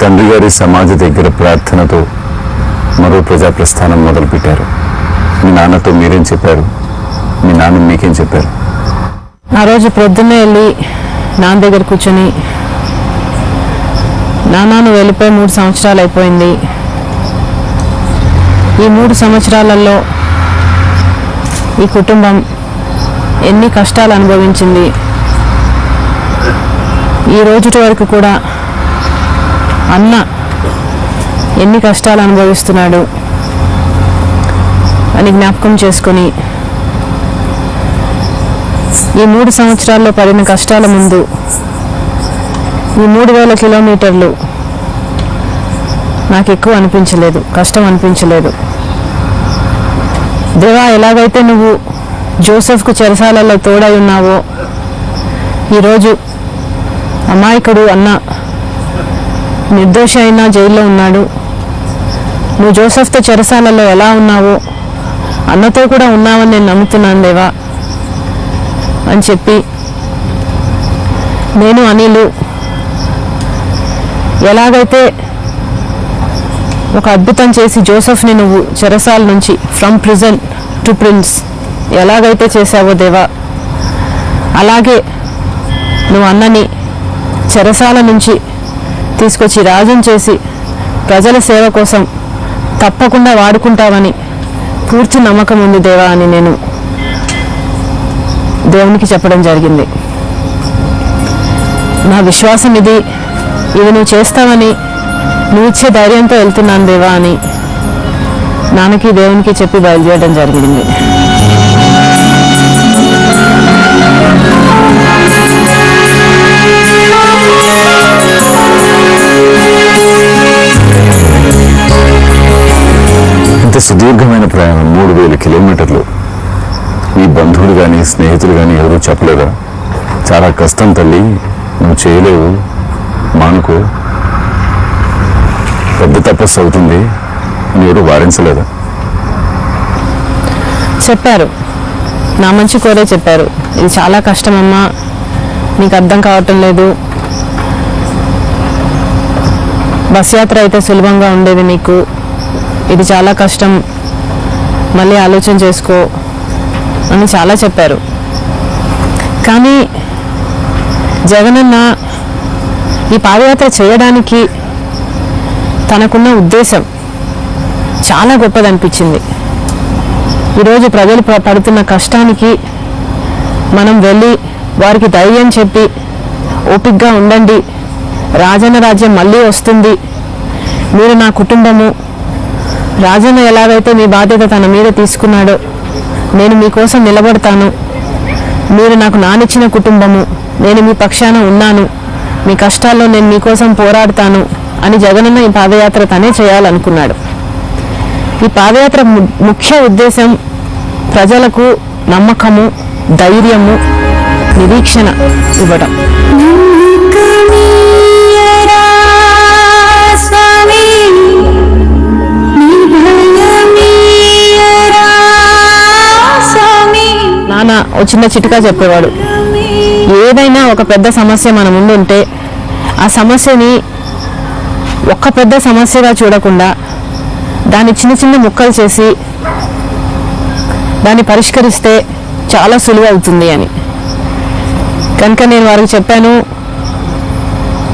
తండ్రి గారి సమాధి దగ్గర ప్రార్థనతో మరో ప్రజా ప్రస్థానం మొదలుపెట్టారు. మీ నాన్నతో మీరేం చెప్పారు? మీ నాన్న మీకేం చెప్పారు? ఆ రోజు పొద్దున్నే వెళ్ళి నాన్న దగ్గర కూర్చొని, నాన్న వెళ్ళిపోయి 3 సంవత్సరాలు అయిపోయింది. ఈ 3 సంవత్సరాలలో ఈ కుటుంబం ఎన్ని కష్టాలు అనుభవించింది. ఈ రోజుటి వరకు కూడా అన్న ఎన్ని కష్టాలు అనుభవిస్తున్నాడు అని జ్ఞాపకం చేసుకొని, ఈ 3 సంవత్సరాల్లో పడిన కష్టాల ముందు ఈ 3000 కిలోమీటర్లు నాకు ఎక్కువ అనిపించలేదు, కష్టం అనిపించలేదు. దేవా, ఎలాగైతే నువ్వు జోసెఫ్కు చెరసాలలో తోడై ఉన్నావో, ఈరోజు అమాయకుడు అన్న నిర్దోషి అయినా జైల్లో ఉన్నాడు. నువ్వు జోసెఫ్తో చెరసాలలో ఎలా ఉన్నావో అన్నతో కూడా ఉన్నావని నేను నమ్ముతున్నాను దేవా అని చెప్పి, నేను అనిలు ఎలాగైతే ఒక అద్భుతం చేసి జోసెఫ్ని నువ్వు చెరసాల నుంచి ఫ్రమ్ ప్రిజన్ టు ప్రిన్స్ ఎలాగైతే చేశావో దేవా, అలాగే నువ్వు అన్నని చెరసాల నుంచి తీసుకొచ్చి రాజుని చేసి ప్రజల సేవ కోసం తప్పకుండా వాడుకుంటావని పూర్తి నమ్మకం ఉంది దేవా అని నేను దేవునికి చెప్పడం జరిగింది. నా విశ్వాసం ఇది నువ్వు చేస్తావని నువ్వు ఇచ్చే ధైర్యంతో వెళ్తున్నాను దేవా అని నాన్నకి దేవునికి చెప్పి బయలుదేరడం జరిగింది. ఇంత సుదీర్ఘమైన ప్రయాణం 3000 కిలోమీటర్లు ఈ బంధువులు కానీ స్నేహితులు కానీ ఎవరూ చెప్పలేదా? చాలా కష్టం తల్లి, నువ్వు చేయలేవు, మానుకో, పెద్ద తపస్సు అవుతుంది అని ఎవరు వారించలేదా? చెప్పారు, నా మంచి కోరే చెప్పారు. ఇది చాలా కష్టమమ్మా, నీకు అర్థం కావటం లేదు, బస్ యాత్ర అయితే సులభంగా ఉండేది నీకు, ఇది చాలా కష్టం, మళ్ళీ ఆలోచన చేసుకో అని చాలా చెప్పారు. కానీ జగనన్న ఈ పాదయాత్ర చేయడానికి తనకున్న ఉద్దేశం చాలా గొప్పదనిపించింది. ఈరోజు ప్రజలు పడుతున్న కష్టానికి మనం వెళ్ళి వారికి ధైర్యం చెప్పి, ఓపికగా ఉండండి, రాజన్న రాజ్యం మళ్ళీ వస్తుంది, మీరు నా కుటుంబము, రాజన్న ఎలాగైతే మీ బాధ్యత తన మీద తీసుకున్నాడో నేను మీకోసం నిలబడతాను, మీరు నాకు నానిచ్చిన కుటుంబము, నేను మీ పక్షాన ఉన్నాను, మీ కష్టాల్లో నేను మీకోసం పోరాడతాను అని జగనన్న ఈ పాదయాత్ర తనే చేయాలనుకున్నాడు. ఈ పాదయాత్ర ముఖ్య ఉద్దేశం ప్రజలకు నమ్మకము, ధైర్యము, నిరీక్షణ ఇవ్వడం. నాన్న ఓ చిన్న చిట్కా చెప్పేవాడు, ఏదైనా ఒక పెద్ద సమస్య మన ముందు ఉంటే ఆ సమస్యని ఒక్క పెద్ద సమస్యగా చూడకుండా దాన్ని చిన్న చిన్న ముక్కలు చేసి దాన్ని పరిష్కరిస్తే చాలా సులువు అవుతుంది అని. కనుక నేను వారికి చెప్పాను,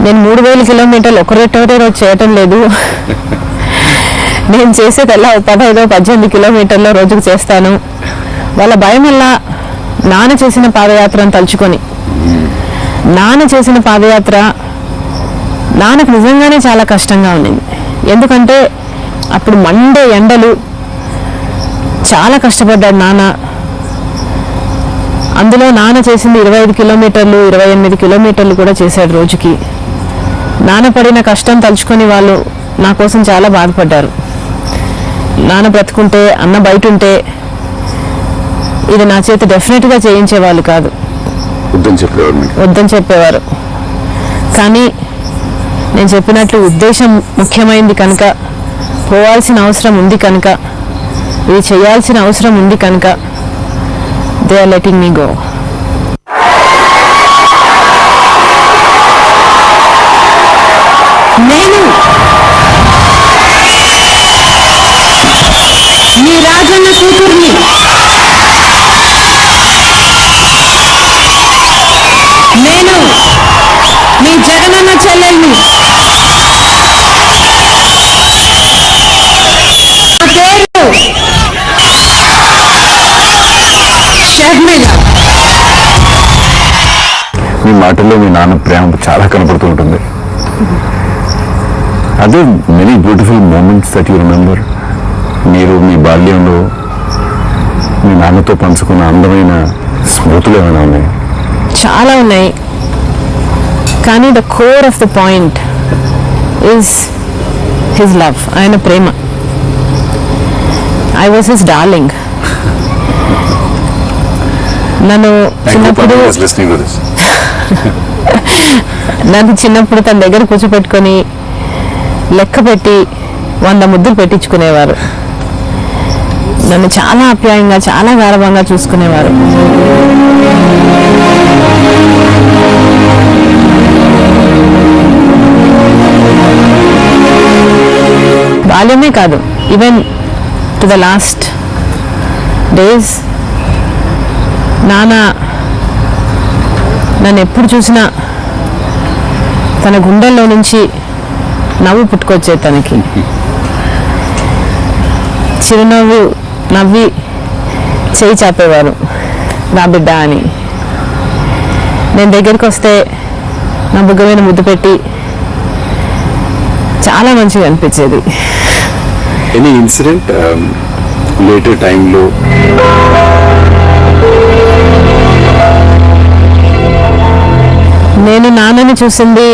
నేను 3000 కిలోమీటర్లు ఒకటే రోజు చేయటం లేదు, నేను చేసేది ఎలా 15-18 కిలోమీటర్ల రోజుకు చేస్తాను. వాళ్ళ భయం వల్ల నాన్న చేసిన పాదయాత్రను తలుచుకొని, నాన్న చేసిన పాదయాత్ర నాన్నకు నిజంగానే చాలా కష్టంగా ఉండింది. ఎందుకంటే అప్పుడు మండే ఎండలు, చాలా కష్టపడ్డాడు నాన్న. అందులో నాన్న చేసింది 25 కిలోమీటర్లు 28 కిలోమీటర్లు కూడా చేశాడు రోజుకి. నాన్న పడిన కష్టం తలుచుకొని వాళ్ళు నా కోసం చాలా బాధపడ్డారు. నాన్న బ్రతుకుంటే, అన్న బయట ఉంటే ఇది నా చేతి డెఫినెట్గా చేయించేవాళ్ళు కాదు, వద్దని చెప్పేవారు. కానీ నేను చెప్పినట్లు ఉద్దేశం ముఖ్యమైనది కనుక, పోవాల్సిన అవసరం ఉంది కనుక, ఇది చేయాల్సిన అవసరం ఉంది కనుక they are letting me go. నేను రాజన్న కూతుర్ని, నేను మీ జగనన్న చెల్లెల్ని. నా పేరు షర్మిల. మీ మాటల్లో మీ నాన్న ప్రేమ చాలా కనపడుతూ ఉంటుంది. అదే many beautiful moments that you remember. మీరు మీ బాల్యంలో మీ నాన్నతో పంచుకున్న అందమైన స్మృతులు ఏమైనా ఉన్నాయి? చాలా ఉన్నాయి, కానీ the core of the point is his love. ఆయన ప్రేమ. I was his darling. నన్ను చిన్నప్పుడు తన దగ్గర కూర్చోపెట్టుకొని లెక్క పెట్టి 100 ముద్దులు పెట్టించుకునేవారు. నన్ను చాలా ఆప్యాయంగా, చాలా గారభంగా చూసుకునేవారు. బాల్యమే కాదు, even to the last days నాన్న నన్ను ఎప్పుడు చూసినా తన గుండెల్లో నుంచి నవ్వు పుట్టుకొచ్చేది. తనకి చిరునవ్వు నవ్వి చేయి చాపేవారు, నా బిడ్డ అని. నేను దగ్గరికి వస్తే నా బుగ్గ మీద ముద్దు పెట్టి చాలా మంచిగా అనిపించేది. ఎనీ ఇన్సిడెంట్ లేటర్ టైంలో నేను నాన్నని చూసింది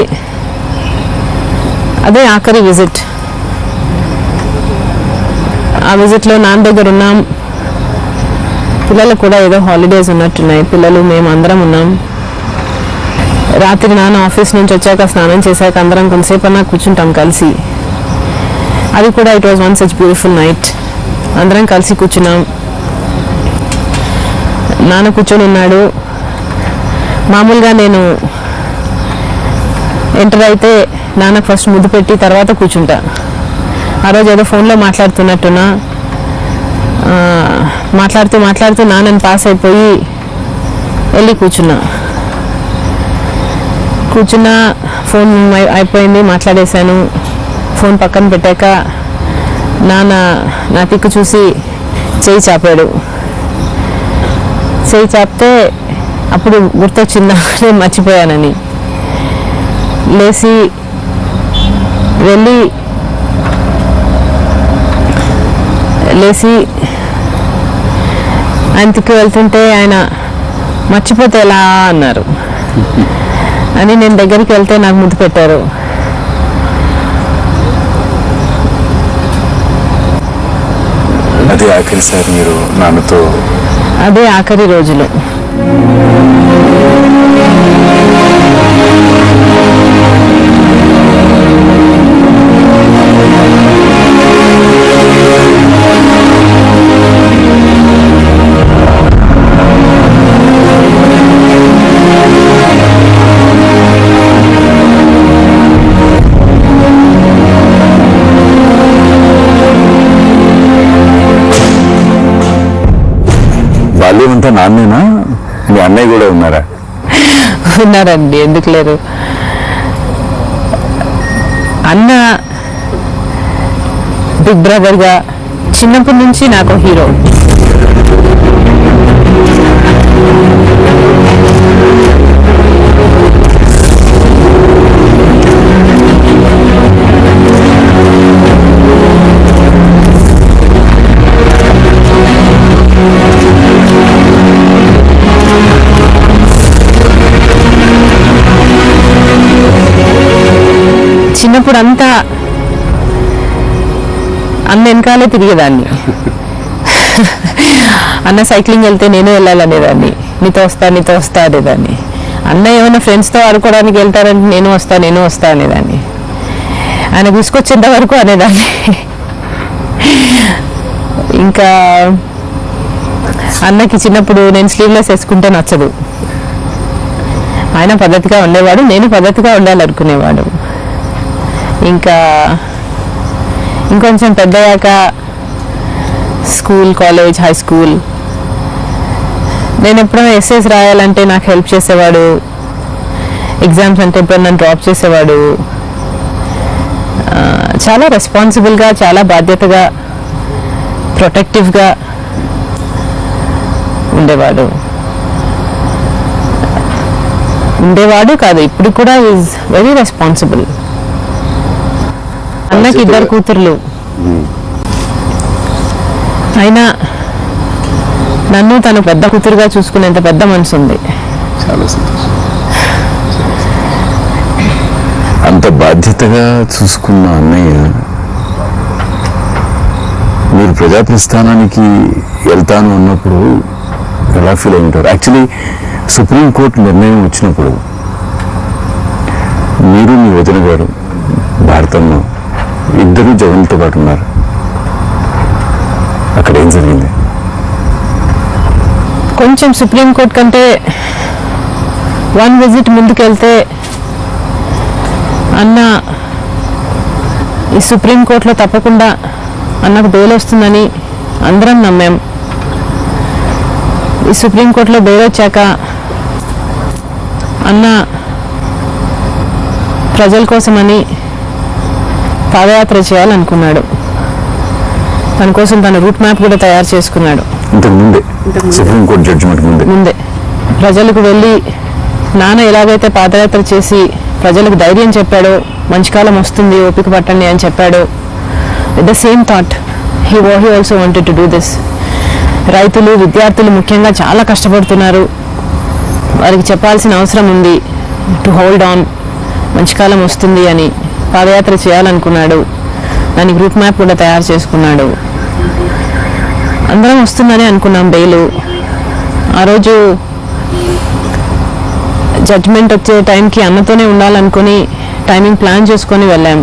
అదే ఆఖరి విజిట్. ఆ విజిట్లో నాన్న దగ్గర ఉన్నాం. పిల్లలు కూడా ఏదో హాలిడేస్ ఉన్నట్టున్నాయి. పిల్లలు మేము అందరం ఉన్నాం. రాత్రి నాన్న ఆఫీస్ నుంచి వచ్చాక స్నానం చేశాక అందరం కొంతసేపు అన్నా కూర్చుంటాం కలిసి. అది కూడా it was one such beautiful night. అందరం కలిసి కూర్చున్నాం. నాన్న కూర్చొని ఉన్నాడు. మామూలుగా నేను ఎంటర్ అయితే నాన్నకు ఫస్ట్ ముద్దు పెట్టి తర్వాత కూర్చుంటా. ఆ రోజు ఏదో ఫోన్లో మాట్లాడుతున్నట్టున్నా మాట్లాడుతూ నాన్నని పాస్ అయిపోయి వెళ్ళి కూర్చున్నా. ఫోన్ అయిపోయింది, మాట్లాడేశాను. ఫోన్ పక్కన పెట్టాక నాన్న నా పిక్కు చూసి చేయి చాపాడు. చేయి చాపితే అప్పుడు గుర్తొచ్చిందా నేను మర్చిపోయానని. లేచి ఆయనకి వెళ్తుంటే ఆయన మర్చిపోతే ఎలా అన్నారు అని నేను దగ్గరికి వెళ్తే నాకు ముద్దు పెట్టారు. అదే ఆఖరి సార్ మీరు నాన్నతో? అదే ఆఖరి రోజులు. బాల్యమంతా నాన్నేనా? మీ అన్నయ్య కూడా ఉన్నారా? ఉన్నారండి, ఎందుకు లేరు. అన్న బిగ్ బ్రదర్గా చిన్నప్పటి నుంచి నాకు హీరో. చిన్నప్పుడు అంతా అన్న వెనకాలే తిరిగేదాన్ని. అన్న సైక్లింగ్ వెళ్తే నేను వెళ్ళాలనేదాన్ని. నీతో వస్తా అనేదాన్ని. అన్న ఏమైనా ఫ్రెండ్స్తో ఆడుకోవడానికి వెళ్తారంటే నేను వస్తా అనేదాన్ని. ఆయన తీసుకొచ్చేంత వరకు అనేదాన్ని. ఇంకా అన్నకి చిన్నప్పుడు నేను స్లీవ్లెస్ వేసుకుంటే నచ్చదు. ఆయన పద్ధతిగా ఉండేవాడు, నేను పద్ధతిగా ఉండాలనుకునేవాడు. ఇంకా ఇంకొంచెం పెద్దయ్యాక స్కూల్, కాలేజ్, హై స్కూల్. నేను ఎప్పుడైనా ఎస్ఏస్ రాయాలంటే నాకు హెల్ప్ చేసేవాడు. ఎగ్జామ్స్ అంటే ఎప్పుడైనా డ్రాప్ చేసేవాడు. చాలా రెస్పాన్సిబుల్గా, చాలా బాధ్యతగా, ప్రొటెక్టివ్గా ఉండేవాడు కాదు, ఇప్పుడు కూడా ఈజ్ వెరీ రెస్పాన్సిబుల్. అన్నకి 2 కూతుర్లు అయినా నన్ను తను పెద్ద కూతురుగా చూసుకునేంత పెద్ద మనసు ఉంది. చాలా సంతోషం. అంత బాధ్యతగా చూసుకున్న అన్నయ్య మీరు ప్రజాప్రస్థానానికి వెళ్తాను అన్నప్పుడు ఎలా ఫీల్ అయి ఉంటారు? యాక్చువల్లీ సుప్రీంకోర్టు నిర్ణయం వచ్చినప్పుడు మీరు మీ వదిన గారు భారతంలో ఇద్దరు జగన్తో పాటు ఉన్నారు. అక్కడ ఏం జరిగింది? కొంచెం సుప్రీంకోర్టు కంటే 1 విజిట్ ముందుకెళ్తే అన్న ఈ సుప్రీంకోర్టులో తప్పకుండా అన్నకు బెయిల్ వస్తుందని అందరం నమ్మాం. ఈ సుప్రీంకోర్టులో బెయిల్ వచ్చాక అన్న ప్రజల కోసమని పాదయాత్ర చేయాలనుకున్నాడు. తన కోసం తన రూట్ మ్యాప్ కూడా తయారు చేసుకున్నాడు. ఇంతకు ముందే సుప్రీంకోర్టు జడ్జిమెంట్ ముందే ప్రజలకు వెళ్ళి నాన్న ఎలాగైతే పాదయాత్ర చేసి ప్రజలకు ధైర్యం చెప్పాడో, మంచి కాలం వస్తుంది, ఓపిక పట్టండి అని చెప్పాడో, with the same thought he also wanted to do this. రైతులు, విద్యార్థులు ముఖ్యంగా చాలా కష్టపడుతున్నారు. వారికి చెప్పాల్సిన అవసరం ఉంది. టు హోల్డ్ ఆన్, మంచి కాలం వస్తుంది అని పాదయాత్ర చేయాలనుకున్నాడు. దానికి రూట్ మ్యాప్ కూడా తయారు చేసుకున్నాడు. అందరం వస్తుందని అనుకున్నాం బెయిలు. ఆ రోజు జడ్జ్మెంట్ వచ్చే టైంకి అన్నతోనే ఉండాలనుకుని టైమింగ్ ప్లాన్ చేసుకొని వెళ్ళాం.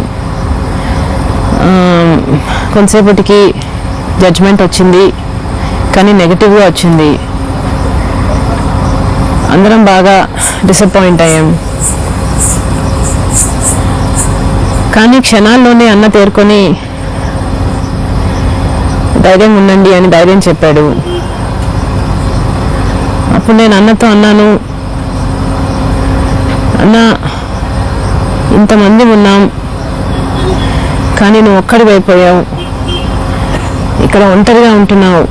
కొంతసేపటికి జడ్జ్మెంట్ వచ్చింది, కానీ నెగటివ్గా వచ్చింది. అందరం బాగా డిసప్పాయింట్ అయ్యాం. కానీ క్షణాల్లోనే అన్న తేరుకొని ధైర్యం ఉండండి అని ధైర్యం చెప్పాడు. అప్పుడు నేను అన్నతో అన్నాను, అన్న ఇంతమంది ఉన్నాం, కానీ నువ్వు ఒక్కడి అయిపోయావు, ఇక్కడ ఒంటరిగా ఉంటున్నావు,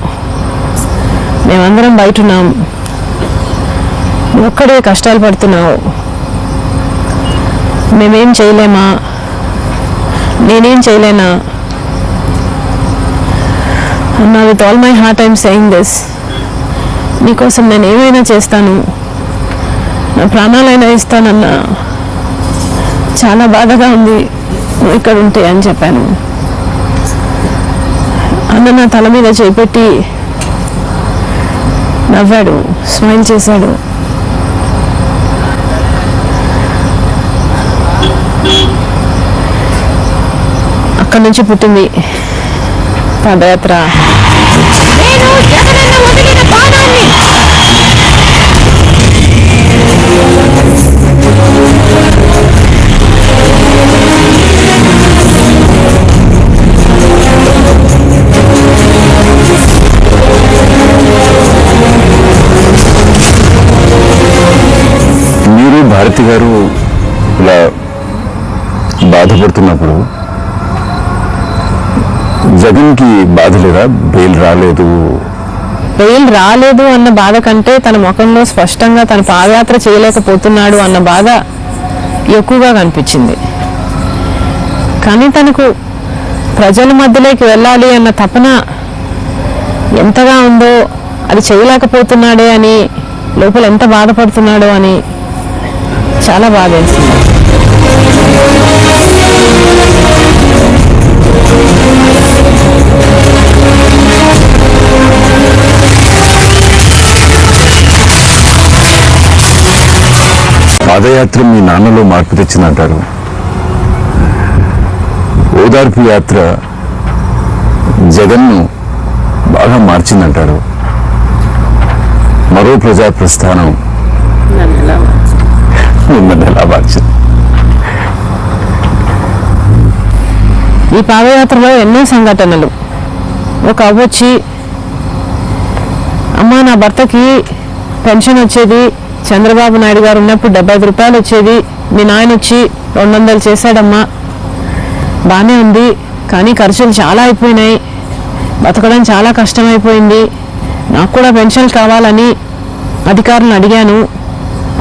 మేమందరం బయట ఉన్నాం, నువ్వు ఒక్కడే కష్టాలు పడుతున్నావు, మేమేం చేయలేమా, నేనేం చేయలేనా అన్నా. With all my heart I'm saying this. నీకోసం నేను ఏమైనా చేస్తాను, నా ప్రాణాలైనా ఇస్తానన్నా. చాలా బాధగా ఉంది నువ్వు ఇక్కడ ఉంటే అని చెప్పాను. అన్న నా తల మీద చేపెట్టి నవ్వాడు, స్మైల్ చేశాడు. అక్కడి నుంచి పుట్టింది పాదయాత్ర. నేను జగనన్న వదిలిన బాణాన్ని మీరు భారతి గారు ఇలా బాధపడుతున్నప్పుడు జగన్కి బాధ లేదా? బెయిల్ రాలేదు అన్న బాధ కంటే తన ముఖంలో స్పష్టంగా తన పాదయాత్ర చేయలేకపోతున్నాడు అన్న బాధ ఎక్కువగా కనిపించింది. కానీ తనకు ప్రజల మధ్యలోకి వెళ్ళాలి అన్న తపన ఎంతగా ఉందో, అది చేయలేకపోతున్నాడే అని లోపల ఎంత బాధపడుతున్నాడో అని చాలా బాధ వేసింది. పాదయాత్ర మీ నాన్నలో మార్పు తెచ్చిందంటారు. ఓదార్పు యాత్ర జగన్ను బాగా మార్చిందంటారు. మరో ప్రజా ప్రస్థానం మిమ్మల్ని ఎలా మార్చింది? ఈ పాదయాత్రలో ఎన్నో సంఘటనలు, ఒక అవ్వొచ్చి, అమ్మ నా భర్తకి పెన్షన్ వచ్చేది చంద్రబాబు నాయుడు గారు ఉన్నప్పుడు 75 రూపాయలు వచ్చేది, మీ నాయన వచ్చి 200 చేశాడమ్మా, బాగానే ఉంది, కానీ ఖర్చులు చాలా అయిపోయినాయి, బతకడం చాలా కష్టమైపోయింది, నాకు కూడా పెన్షన్ కావాలని అధికారులను అడిగాను,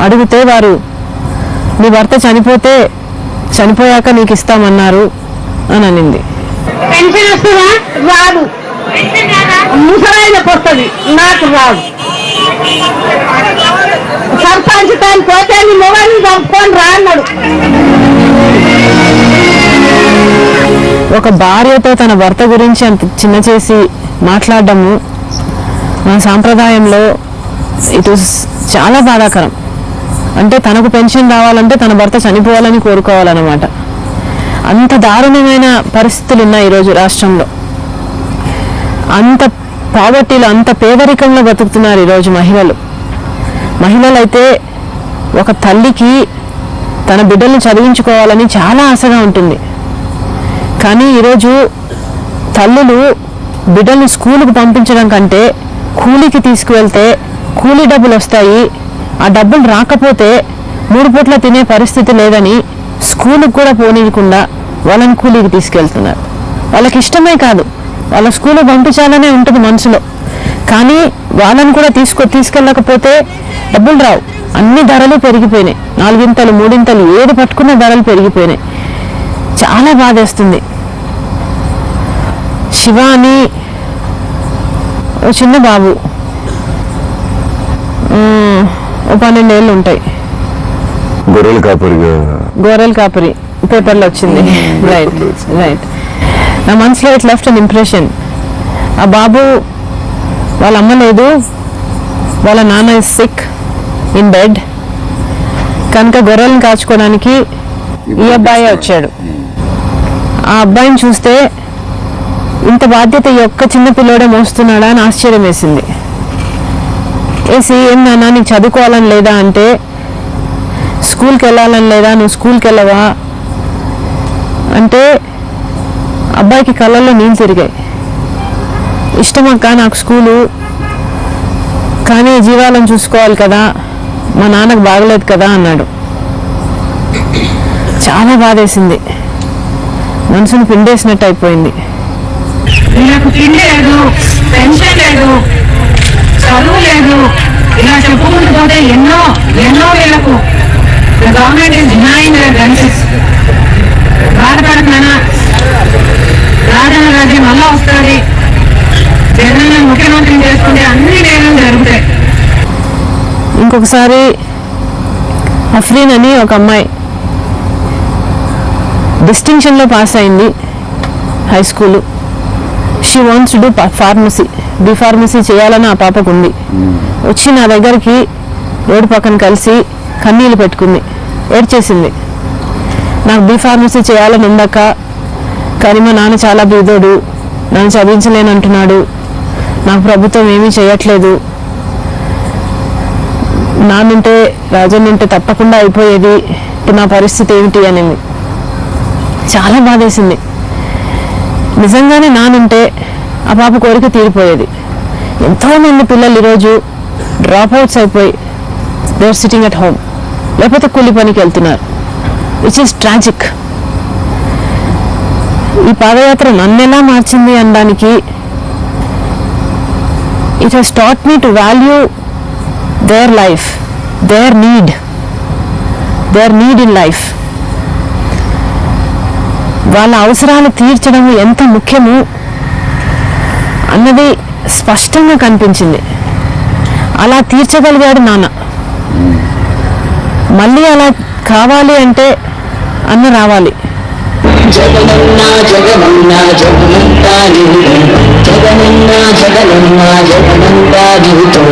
అడిగితే వారు నీ భర్త చనిపోయాక నీకు ఇస్తామన్నారు అని అనింది. పెన్షన్ వస్తుందా? రాదు. ముసలాయినకు వస్తుంది, నాకు రాదు. సర్పంచ్ తాను పోతే నీ మొబైల్ చంపుకొని రా అన్నాడు. ఒక భార్యతో తన భర్త గురించి అంత చిన్న చేసి మాట్లాడడము మన సాంప్రదాయంలో ఇటు చాలా బాధాకరం. అంటే తనకు పెన్షన్ రావాలంటే తన భర్త చనిపోవాలని కోరుకోవాలన్నమాట. అంత దారుణమైన పరిస్థితులు ఉన్నాయి ఈరోజు రాష్ట్రంలో. అంత పావర్టీలో, అంత పేదరికంలో బతుకుతున్నారు ఈరోజు మహిళలైతే ఒక తల్లికి తన బిడ్డలను చదివించుకోవాలని చాలా ఆశగా ఉంటుంది. కానీ ఈరోజు తల్లులు బిడ్డల్ని స్కూలుకు పంపించడం కంటే కూలీకి తీసుకువెళ్తే కూలీ డబ్బులు వస్తాయి, ఆ డబ్బులు రాకపోతే 3 పూట్ల తినే పరిస్థితి లేదని స్కూలుకు కూడా పోనీయకుండా వాళ్ళని కూలీకి తీసుకెళ్తున్నారు. వాళ్ళకి ఇష్టమే కాదు, వాళ్ళ స్కూలు పంపించాలనే ఉంటుంది మనసులో, కానీ వాళ్ళని కూడా తీసుకెళ్ళకపోతే డబ్బులు రావు. అన్ని ధరలు పెరిగిపోయినాయి, 4 ఇంతలు 3 ఇంతలు ఏది పట్టుకున్న ధరలు పెరిగిపోయినాయి. చాలా బాధేస్తుంది. శివ అని ఓ చిన్న బాబు, 12 ఏళ్ళు ఉంటాయి, గొర్రెల కాపరి పేపర్లో వచ్చింది. రైట్. నా మనసులో ఇట్ లెఫ్ట్ అన్ ఇంప్రెషన్. ఆ బాబు వాళ్ళ అమ్మ లేదు, వాళ్ళ నాన్న ఇస్ సిక్ ఇన్ బెడ్, కనుక గొర్రెలను కాచుకోవడానికి ఈ అబ్బాయి వచ్చాడు. ఆ అబ్బాయిని చూస్తే ఇంత బాధ్యత ఈ ఒక్క చిన్న పిల్లోడే మోస్తున్నాడా అని ఆశ్చర్యం వేసింది. ఏం నాన్న నీకు చదువుకోవాలని లేదా అంటే, స్కూల్కి వెళ్ళాలని లేదా, నువ్వు స్కూల్కి వెళ్ళవా అంటే అబ్బాయికి కళ్ళల్లో నీళ్ళు తిరిగాయి. ఇష్టమక్క నాకు స్కూలు, కానీ జీవాలను చూసుకోవాలి కదా, మా నాన్నకు బాగలేదు కదా అన్నాడు. చాలా బాధేసింది, మనసును పిండేసినట్టు అయిపోయింది. నాకు తిండి లేదు, పెన్షన్ లేదు, చదువు లేదు, ఇలా చెప్పుకుంటూ పోతే ఎన్నో వీళ్ళకు government is denying their benefits. బాధపడుతున్నానా? రాజన్న రాజ్యం మళ్ళా వస్తుంది, జగన్ ముఖ్యమంత్రిని చేసుకుంటే అన్ని నేరాలు జరుగుతాయి. ఇంకొకసారి అఫ్రీన్ అని ఒక అమ్మాయి డిస్టింక్షన్లో పాస్ అయింది high school. She wants to do pharmacy, B-pharmacy చేయాలని ఆ పాపకు ఉంది. వచ్చి నా దగ్గరికి రోడ్డు పక్కన కలిసి కన్నీళ్ళు పెట్టుకుంది, ఏడ్చేసింది. నాకు బి-ఫార్మసీ చేయాలని ఉందక్క, కానీ మా నాన్న చాలా బీదోడు, నన్ను చదివించలేనంటున్నాడు, నాకు ప్రభుత్వం ఏమీ చేయట్లేదు, నాన్నుంటే రాజన్నుంటే తప్పకుండా అయిపోయేది, ఇప్పుడు నా పరిస్థితి ఏమిటి అనింది. చాలా బాధేసింది. నిజంగానే నానుంటే ఆ పాప కోరిక తీరిపోయేది. ఎంతోమంది పిల్లలు ఈరోజు డ్రాప్ అవుట్స్ అయిపోయి they are sitting at home, లేకపోతే కూలి పనికి వెళ్తున్నారు, విచ్ ఈస్ ట్రాజిక్. ఈ పాదయాత్ర నన్నెలా మార్చింది అనడానికి, it has taught me to value their life, their need in life. వాళ్ళ అవసరాలు తీర్చడం ఎంత ముఖ్యము అన్నది స్పష్టంగా కనిపించింది. అలా తీర్చగలిగాడు నాన్న. మళ్ళీ అలా కావాలి అంటే అన్న రావాలి. జగనన్నా జగనన్నా జగనంతా నీతో, జగనన్నా జగనన్నా జగనంతా నీతో,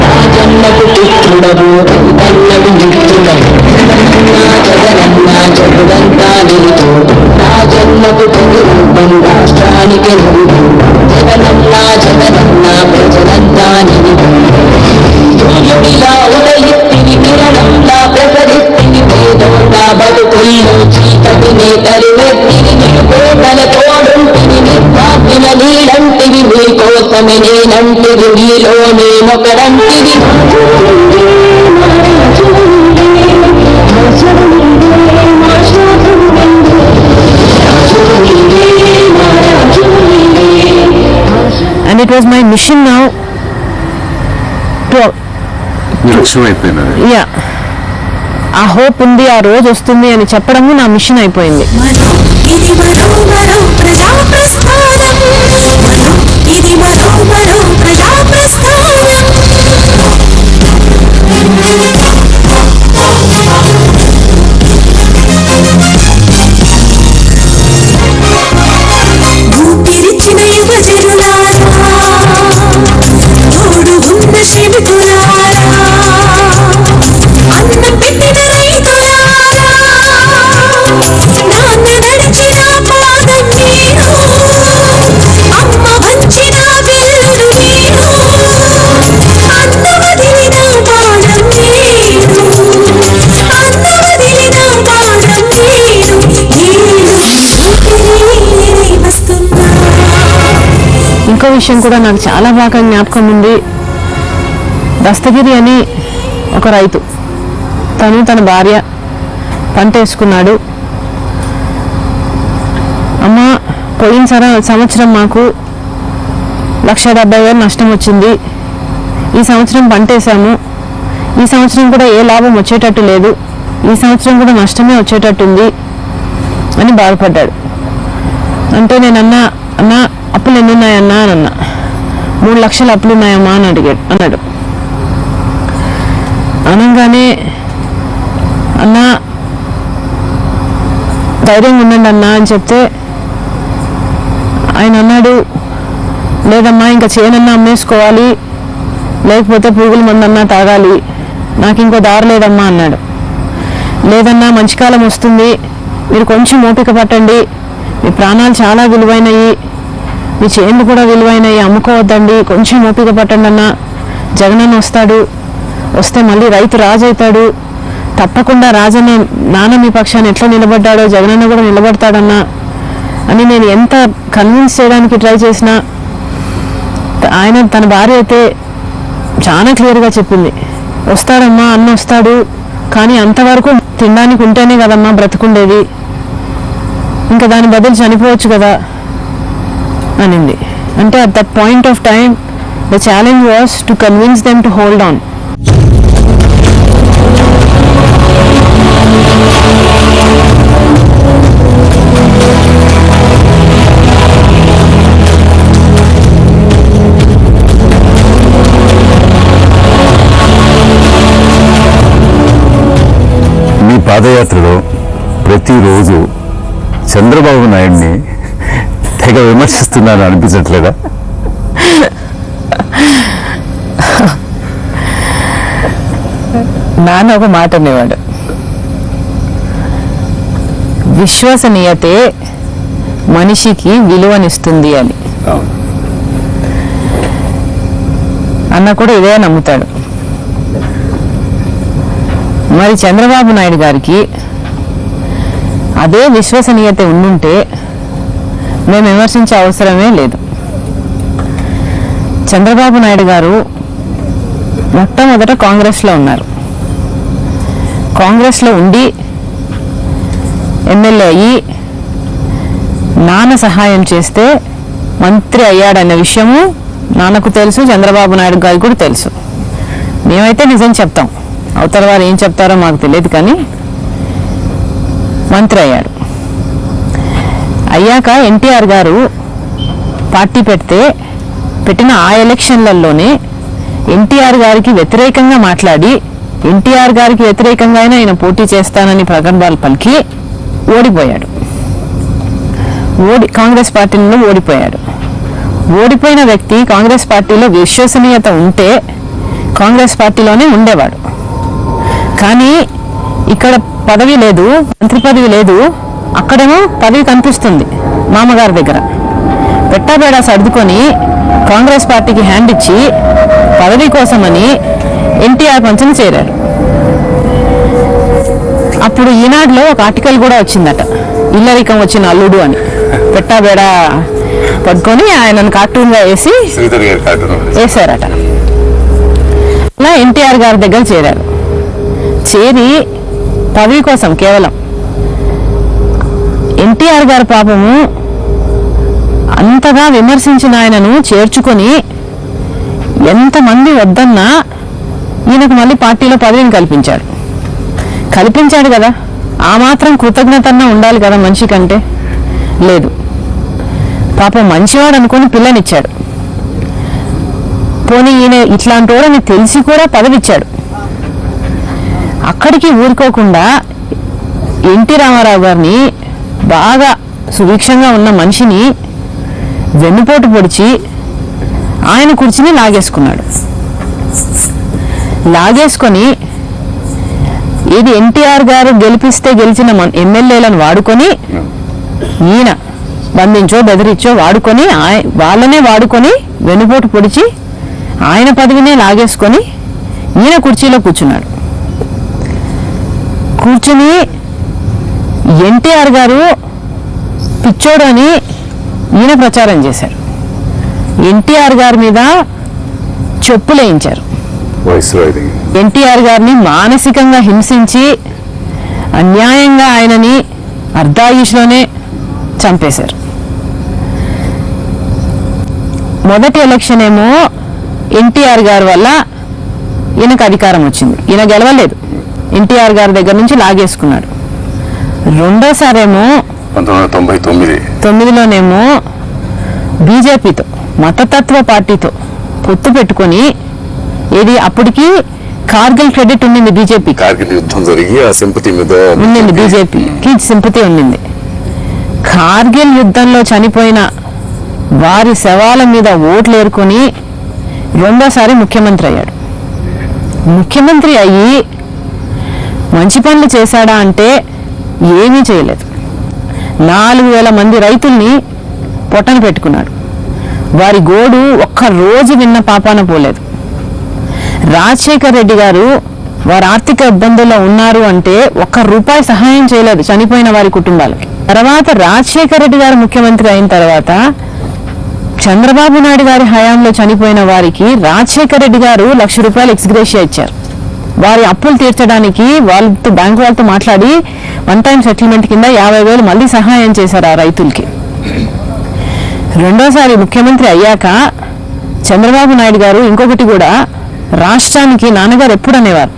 రాజన్నకు పుత్రుడవు రఘువన్నకు మిత్రుడవు. జగనన్నా జగనంతా నీతో, రాజన్నకు ప్రతిరూపం రాష్ట్రానికి నువ్వు. జగనన్నా జగనన్నా ప్రజలంతా నీతో, సూర్యుడిలా ఉదయిత్తిని కిరణంలా ప్రసరిత్తిని వేదంలా బతుకుల్లో చీకటిని తరివెత్తిని నిలుపేదల తోడుంటిని నిర్వాపిన నీడంటివి. And it was my mission now to లక్ష్యం అయిపోయినది. యా ఆ హోప్ ఉంది, ఆ రోజు వస్తుంది అని చెప్పడము నా మిషన్ అయిపోయింది. ఇది మరో మరో ప్రజా ప్రస్థానం, ఇది మరో మరో ప్రజా ప్రస్థానం. ఊపిరిచిన యువజనులారా, తోడు ఉన్న శ్రమికులారా, అన్నం పెట్టిన రైతులారా, నాన్న నడిచిన పాదం మీరు, అమ్మ వంచిన వెల్లుడు మీరు, అన్న వదిలిన పాదం మీరు, అన్న వదిలిన పాదం మీరు, ఊపిరి వస్తున్నా. ఇంకో విషయం కూడా నాకు చాలా బాగా జ్ఞాపకం ఉంది. దస్తగిరి అని ఒక రైతు, తను తన భార్య పంట వేసుకున్నాడు. అమ్మ పోయిన సంవత్సరం మాకు 1,70,000 నష్టం వచ్చింది, ఈ సంవత్సరం పంట వేసాము, ఈ సంవత్సరం కూడా ఏ లాభం వచ్చేటట్టు లేదు, ఈ సంవత్సరం కూడా నష్టమే వచ్చేటట్టుంది అని బాధపడ్డాడు. అంటే నేను అన్నా అప్పులు ఎన్ని ఉన్నాయన్నా అని అన్నా. 3 లక్షల అప్పులు ఉన్నాయమ్మా అని అన్నాడు. అనగానే అన్నా ధైర్యంగా ఉండండి అన్నా అని చెప్తే ఆయన అన్నాడు, లేదమ్మా ఇంకా చేనన్నా అమ్మేసుకోవాలి, లేకపోతే పురుగుల మందన్నా తాగాలి, నాకు ఇంకో దారి లేదమ్మా అన్నాడు. లేదన్నా మంచి కాలం వస్తుంది, మీరు కొంచెం ఓపిక పట్టండి, మీ ప్రాణాలు చాలా విలువైనవి, మీ చేనులు కూడా విలువైనవి, అమ్ముకోవద్దండి, కొంచెం ఓపిక పట్టండి అన్న, జగనన్న వస్తాడు, వస్తే మళ్ళీ రైతు రాజు అవుతాడు, తప్పకుండా రాజన్న నాన్న మీ పక్షాన్ని ఎట్లా నిలబడ్డాడో జగనన్న కూడా నిలబడతాడన్నా అని నేను ఎంత కన్విన్స్ చేయడానికి ట్రై చేసినా ఆయన తన భార్య అయితే చాలా క్లియర్గా చెప్పింది, వస్తాడమ్మా అన్న వస్తాడు, కానీ అంతవరకు తినడానికి ఉంటేనే కదమ్మా బ్రతుకుండేది, ఇంకా దాని బదులు చనిపోవచ్చు కదా అనింది. అంటే at that point of time the challenge was to convince them to hold on. మీ పాదయాత్రలో ప్రతిరోజు చంద్రబాబు నాయుడిని తెగ విమర్శిస్తున్నాను అనిపించట్లేదా? నాన్న ఒక మాట అనేవాడు, విశ్వసనీయతే మనిషికి విలువనిస్తుంది అని. అన్న కూడా ఇదే నమ్ముతాడు. మరి చంద్రబాబు నాయుడు గారికి అదే విశ్వసనీయత ఉండుంటే మేము విమర్శించే అవసరమే లేదు. చంద్రబాబు నాయుడు గారు మొట్టమొదట కాంగ్రెస్లో ఉన్నారు, కాంగ్రెస్లో ఉండి ఎమ్మెల్యే అయ్యి నాన్న సహాయం చేస్తే మంత్రి అయ్యాడన్న విషయము నాన్నకు తెలుసు, చంద్రబాబు నాయుడు గారికి కూడా తెలుసు. మేమైతే నిజం చెప్తాం, అవతల వారు ఏం చెప్తారో మాకు తెలియదు, కానీ మంత్రి అయ్యాడు. అయ్యాక ఎన్టీఆర్ గారు పార్టీ పెట్టిన ఆ ఎలక్షన్లలోనే ఎన్టీఆర్ గారికి వ్యతిరేకంగా మాట్లాడి, ఎన్టీఆర్ గారికి వ్యతిరేకంగా ఆయన పోటీ చేస్తానని ప్రగల్భాలు పలికి ఓడిపోయాడు. కాంగ్రెస్ పార్టీలో ఓడిపోయాడు. ఓడిపోయిన వ్యక్తి కాంగ్రెస్ పార్టీలో విశ్వసనీయత ఉంటే కాంగ్రెస్ పార్టీలోనే ఉండేవాడు. కానీ ఇక్కడ పదవి లేదు, మంత్రి పదవి లేదు, అక్కడేమో పదవి కనిపిస్తుంది మామగారి దగ్గర. పెట్టాబేడా సర్దుకొని కాంగ్రెస్ పార్టీకి హ్యాండ్ ఇచ్చి పదవి కోసమని ఎన్టీఆర్ పంచన చేరారు. అప్పుడు ఈనాడులో ఒక ఆర్టికల్ కూడా వచ్చిందట, ఇల్లరికం వచ్చిన అల్లుడు అని. పెట్టాబేడా పట్టుకొని ఆయనను కార్టూన్గా వేసారట. అలా ఎన్టీఆర్ గారి దగ్గర చేరారు. చేరి పదవి కోసం కేవలం. ఎన్టీఆర్ గారి పాపము అంతగా విమర్శించిన ఆయనను చేర్చుకొని ఎంతమంది వద్దన్నా ఈయనకు మళ్ళీ పార్టీలో పదవిని కల్పించాడు కదా. ఆ మాత్రం కృతజ్ఞతన్నా ఉండాలి కదా మనిషి కంటే. లేదు, పాపం మంచివాడు అనుకుని పిల్లనిచ్చాడు. పోనీ ఈయన ఇట్లాంటి వాడని తెలిసి కూడా పదవిచ్చాడు. అక్కడికి ఊరుకోకుండా ఎన్టీ రామారావు గారిని, బాగా సుభిక్షంగా ఉన్న మనిషిని వెన్నుపోటు పొడిచి ఆయన కుర్చీని లాగేసుకొని ఇది ఎన్టీఆర్ గారు గెలిపిస్తే గెలిచిన ఎమ్మెల్యేలను వాడుకొని, ఈయన బంధించో బెదిరించో వాడుకొని, వాళ్ళనే వాడుకొని వెన్నుపోటు పొడిచి ఆయన పదవినే లాగేసుకొని ఈయన కుర్చీలో కూర్చుని ఎన్టీఆర్ గారు పిచ్చోడు అని ఈయన ప్రచారం చేశారు. ఎన్టీఆర్ గారి మీద చెప్పులేయించారు. ఎన్టీఆర్ గారిని మానసికంగా హింసించి అన్యాయంగా ఆయనని అర్ధాయుష్లోనే చంపేశారు. మొదటి ఎలక్షన్ ఏమో ఎన్టీఆర్ గారి వల్ల ఈయనకు అధికారం వచ్చింది. ఈయన గెలవలేదు, ఎన్టీఆర్ గారి దగ్గర నుంచి లాగేసుకున్నాడు. రెండోసారేమో 1999లోనేమో బీజేపీతో, మతతత్వ పార్టీతో పొత్తు పెట్టుకొని, ఏది అప్పటికి కార్గిల్ క్రెడిట్ ఉండింది బీజేపీ, ఉండింది బీజేపీకి సింపతి ఉండింది. కార్గిల్ యుద్ధంలో చనిపోయిన వారి శవాల మీద ఓట్లు ఏరుకొని రెండోసారి ముఖ్యమంత్రి అయ్యాడు. ముఖ్యమంత్రి అయ్యి మంచి పనులు చేశాడా అంటే ఏమీ చేయలేదు. 4,000 మంది రైతుల్ని పొట్టన పెట్టుకున్నాడు. వారి గోడు ఒక్క రోజు విన్న పాపాన పోలేదు. రాజశేఖర్ రెడ్డి గారు వారు ఆర్థిక ఇబ్బందుల్లో ఉన్నారు అంటే ₹1 సహాయం చేయలేదు చనిపోయిన వారి కుటుంబాలకి. తర్వాత రాజశేఖర్ రెడ్డి గారు ముఖ్యమంత్రి అయిన తర్వాత చంద్రబాబు నాయుడు గారి హయాంలో చనిపోయిన వారికి రాజశేఖర్ రెడ్డి గారు ₹1,00,000 ఎక్స్గ్రేషియా ఇచ్చారు. వారి అప్పులు తీర్చడానికి వాళ్ళతో, బ్యాంకు వాళ్ళతో మాట్లాడి వన్ టైం సెటిల్మెంట్ కింద 50,000 మళ్ళీ సహాయం చేశారు ఆ రైతులకి. రెండోసారి ముఖ్యమంత్రి అయ్యాక చంద్రబాబు నాయుడు గారు ఇంకొకటి కూడా, రాష్ట్రానికి నాన్నగారు ఎప్పుడు అనేవారు,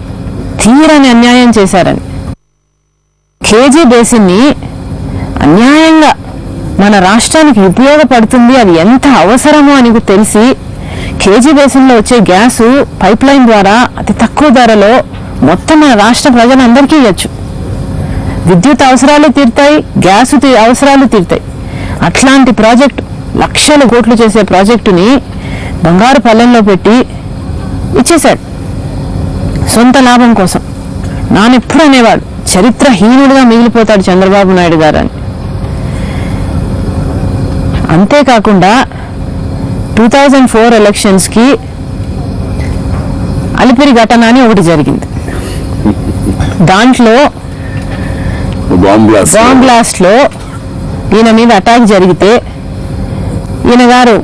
తీరని అన్యాయం చేశారని. కేజీ బేసిన్ని అన్యాయంగా మన రాష్ట్రానికి ఉపయోగపడుతుంది, అది ఎంత అవసరమో అని తెలిసి కేజీ బేసిన్లో వచ్చే గ్యాసు పైప్ లైన్ ద్వారా అతి తక్కువ ధరలో మొత్తం మన రాష్ట్ర ప్రజలందరికీ ఇవ్వచ్చు. విద్యుత్ అవసరాలు తీరుతాయి, గ్యాసు అవసరాలు తీరుతాయి. అట్లాంటి ప్రాజెక్టు, లక్షల కోట్లు చేసే ప్రాజెక్టుని బంగారు పల్లెంలో పెట్టి ఇచ్చేశాడు సొంత లాభం కోసం. నానెప్పుడు అనేవాడు, చరిత్రహీనుడిగా మిగిలిపోతాడు చంద్రబాబు నాయుడు గారు అని. అంతేకాకుండా 2004 ఎలక్షన్స్కి అలిపిరి ఘటన అని ఒకటి జరిగింది. దాంట్లో బాంబ్ బ్లాస్ట్లో ఈయన మీద అటాక్ జరిగితే ఈయన గారు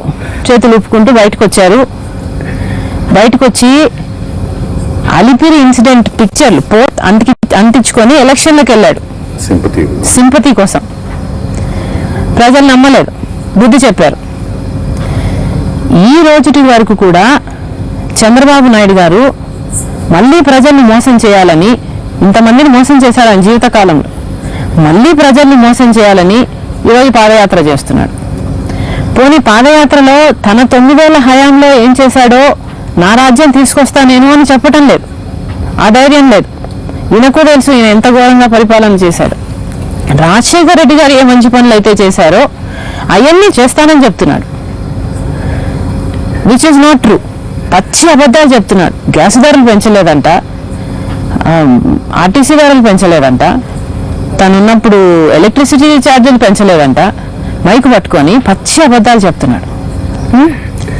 చేతులు ఊపుకుంటూ బయటకు వచ్చారు. బయటకు వచ్చి అలిపిరి ఇన్సిడెంట్ పిక్చర్లు అంటించుకొని ఎలక్షన్లకు వెళ్ళాడు సింపతి కోసం. ప్రజలు నమ్మలేదు, బుద్ధి చెప్పారు. ఈ రోజుటి వరకు కూడా చంద్రబాబు నాయుడు గారు మళ్ళీ ప్రజల్ని మోసం చేయాలని, ఇంతమందిని మోసం చేశారని జీవితకాలంలో, మళ్ళీ ప్రజల్ని మోసం చేయాలని ఈరోజు పాదయాత్ర చేస్తున్నాడు. పోనీ పాదయాత్రలో తన 9 హయాంలో ఏం చేశాడో, నా రాజ్యం తీసుకొస్తా నేను అని చెప్పటం లేదు, ఆ ధైర్యం లేదు. ఈయనకు తెలుసు ఈయన ఎంత ఘోరంగా పరిపాలన చేశాడు. రాజశేఖర్ రెడ్డి గారు ఏ మంచి పనులు అయితే చేశారో అవన్నీ చేస్తానని చెప్తున్నాడు, విచ్ ఇస్ నాట్ ట్రూ. పచ్చి అబద్ధాలు చెప్తున్నాడు. గ్యాస్ ధరలు పెంచలేదంట, ఆర్టీసీ ధరలు పెంచలేదంట, తనున్నప్పుడు ఎలక్ట్రిసిటీ ఛార్జీలు పెంచలేదంట. మైకు పట్టుకొని పచ్చి అబద్ధాలు చెప్తున్నాడు.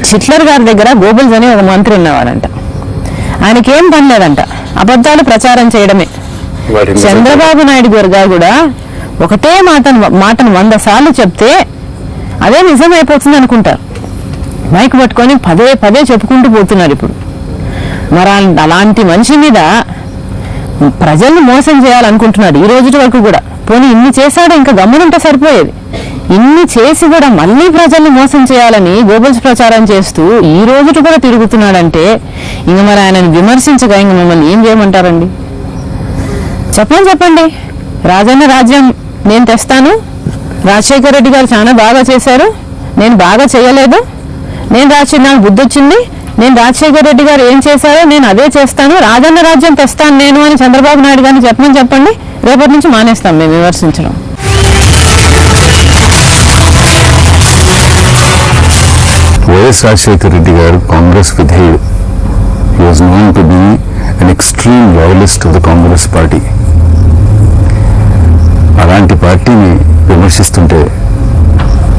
హిట్లర్ గారి దగ్గర గోబెల్స్ అని ఒక మంత్రి ఉన్నవాడంట. ఆయనకేం పని లేదంట, అబద్ధాలు ప్రచారం చేయడమే. చంద్రబాబు నాయుడు గారు కూడా ఒకటే మాటను 100 సార్లు చెప్తే అదే నిజమైపోతుంది అనుకుంటారు. మైక్ పట్టుకొని పదే చెప్పుకుంటూ పోతున్నారు. ఇప్పుడు మరి అలాంటి మనిషి మీద ప్రజల్ని మోసం చేయాలనుకుంటున్నాడు ఈ రోజు వరకు కూడా. పోనీ ఇన్ని చేశాడో ఇంకా గమ్మునుంటే సరిపోయేది. ఇన్ని చేసి కూడా మళ్ళీ ప్రజల్ని మోసం చేయాలని గోబల్స్ ప్రచారం చేస్తూ ఈ రోజుటి కూడా తిరుగుతున్నాడంటే ఇంక మరి ఆయనని విమర్శించగా ఇంక మమ్మల్ని ఏం చేయమంటారండి? చెప్పండి. రాజన్న రాజ్యం నేను తెస్తాను, రాజశేఖర రెడ్డి గారు చాలా బాగా చేశారు, నేను బాగా చేయలేదు, నాకు బుద్ధి వచ్చింది, నేను రాజశేఖర రెడ్డి గారు ఏం చేశారో నేను అదే చేస్తాను, రాజన్న రాజ్యం తెస్తాను నేను అని చంద్రబాబు నాయుడు గారిని చెప్పండి. రేపటి నుంచి మానేస్తాం మేము విమర్శించడం. వైఎస్ రాజశేఖర రెడ్డి గారు కాంగ్రెస్ విధేయుడు. He was known to be an extreme loyalist of the Congress party. అలాంటి పార్టీని విమర్శిస్తుంటే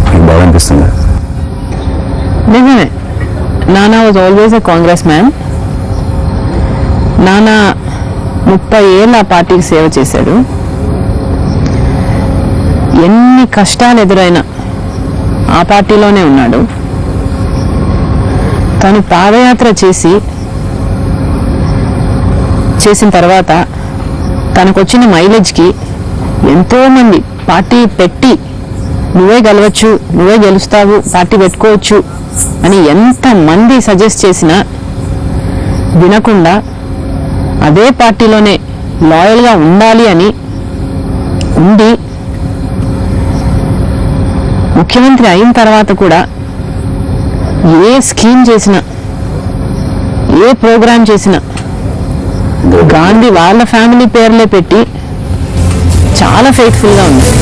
మీకు బాగా అనిపిస్తుంది? నిజమే. నానా was always a Congress man. నానా 30 ఏళ్ళు ఆ పార్టీకి సేవ చేశాడు. ఎన్ని కష్టాలు ఎదురైనా ఆ పార్టీలోనే ఉన్నాడు. తను పాదయాత్ర చేసిన తర్వాత తనకు వచ్చిన మైలేజ్కి ఎంతోమంది పార్టీ పెట్టి నువ్వే గెలవచ్చు, నువ్వే గెలుస్తావు, పార్టీ పెట్టుకోవచ్చు అని ఎంతమంది సజెస్ట్ చేసినా వినకుండా అదే పార్టీలోనే లాయల్గా ఉండాలి అని ఉండి ముఖ్యమంత్రి అయిన తర్వాత కూడా ఏ స్కీమ్ చేసినా, ఏ ప్రోగ్రాం చేసినా గాంధీ వాళ్ళ ఫ్యామిలీ పేర్లే పెట్టి చాలా ఫెయిత్ఫుల్గా ఉంది.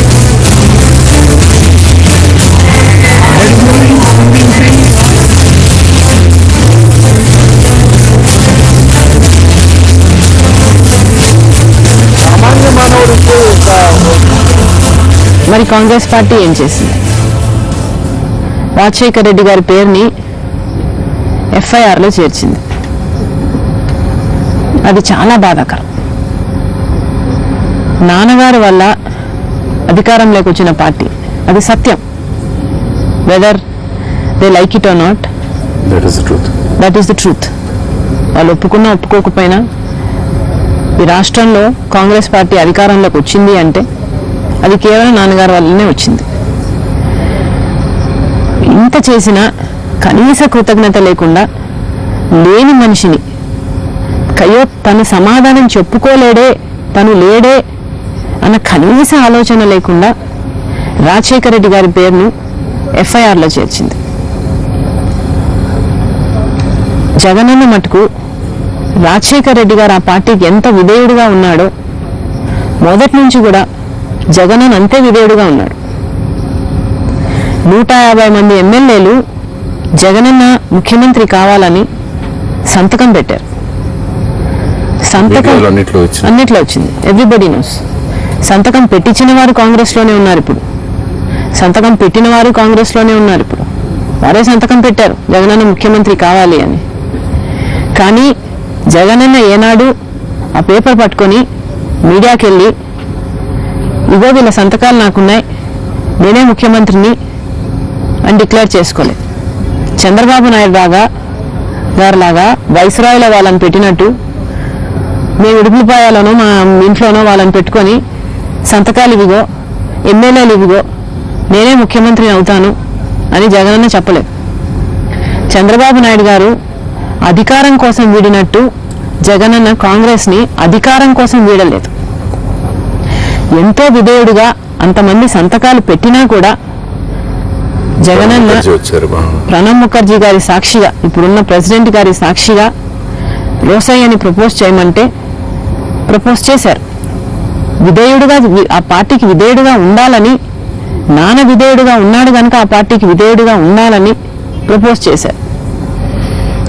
మరి కాంగ్రెస్ పార్టీ ఏం చేసింది? రాజశేఖర రెడ్డి గారి పేరుని ఎఫ్ఐఆర్లో చేర్చింది. అది చాలా బాధాకరం. నాన్నగారి వల్ల అధికారంలోకి వచ్చిన పార్టీ, అది సత్యం. Whether they like it or not, that is the truth. వాళ్ళు ఒప్పుకున్నా ఒప్పుకోకపోయినా ఈ రాష్ట్రంలో కాంగ్రెస్ పార్టీ అధికారంలోకి వచ్చింది అంటే అది కేవలం నాన్నగారి వల్లనే వచ్చింది. ఇంత చేసినా కనీస కృతజ్ఞత లేకుండా లేని మనిషిని కయ్యో తను సమాధానం చెప్పుకోలేడే, తను లేడే అన్న కనీస ఆలోచన లేకుండా రాజశేఖర రెడ్డి గారి పేరును ఎఫ్ఐఆర్లో చేర్చింది. జగనన్న మటుకు రాజశేఖర రెడ్డి గారు ఆ పార్టీకి ఎంత విధేయుడిగా ఉన్నాడో మొదటి నుంచి కూడా జగనన్న అంతే విధేయుడిగా ఉన్నాడు. 150 మంది ఎమ్మెల్యేలు జగనన్న ముఖ్యమంత్రి కావాలని సంతకం పెట్టారు. సంతకం అన్నిట్లో వచ్చింది, ఎవ్రీబడి నోస్. సంతకం పెట్టించిన వారు కాంగ్రెస్లోనే ఉన్నారు ఇప్పుడు, సంతకం పెట్టిన వారు కాంగ్రెస్లోనే ఉన్నారు ఇప్పుడు. వారే సంతకం పెట్టారు జగనన్న ముఖ్యమంత్రి కావాలి అని. కానీ జగనన్న ఏనాడు ఆ పేపర్ పట్టుకొని మీడియాకి వెళ్ళి ఇగో వీళ్ళ సంతకాలు నాకున్నాయి, నేనే ముఖ్యమంత్రిని అని డిక్లేర్ చేసుకోలేదు. చంద్రబాబు నాయుడు గారిలాగా వైస్రాయ్లో వాళ్ళని పెట్టినట్టు మేము ఇడుపులపాయాలోనో మా ఇంట్లోనో వాళ్ళని పెట్టుకొని సంతకాలు ఇవిగో, ఎమ్మెల్యేలు ఇవిగో, నేనే ముఖ్యమంత్రిని అవుతాను అని జగనన్న చెప్పలేదు. చంద్రబాబు నాయుడు గారు అధికారం కోసం వీడినట్టు జగనన్న కాంగ్రెస్ని అధికారం కోసం వీడలేదు. ఎంతో విధేయుడుగా అంతమంది సంతకాలు పెట్టినా కూడా జగనన్న ప్రణబ్ ముఖర్జీ గారి సాక్షిగా, ఇప్పుడున్న ప్రెసిడెంట్ గారి సాక్షిగా రోసయ్యని ప్రపోజ్ చేయమంటే ప్రపోజ్ చేశారు. విధేయుడుగా ఆ పార్టీకి విధేయుడుగా ఉండాలని, నాన్న విధేయుడుగా ఉన్నాడు కనుక ఆ పార్టీకి విధేయుడుగా ఉండాలని ప్రపోజ్ చేశారు.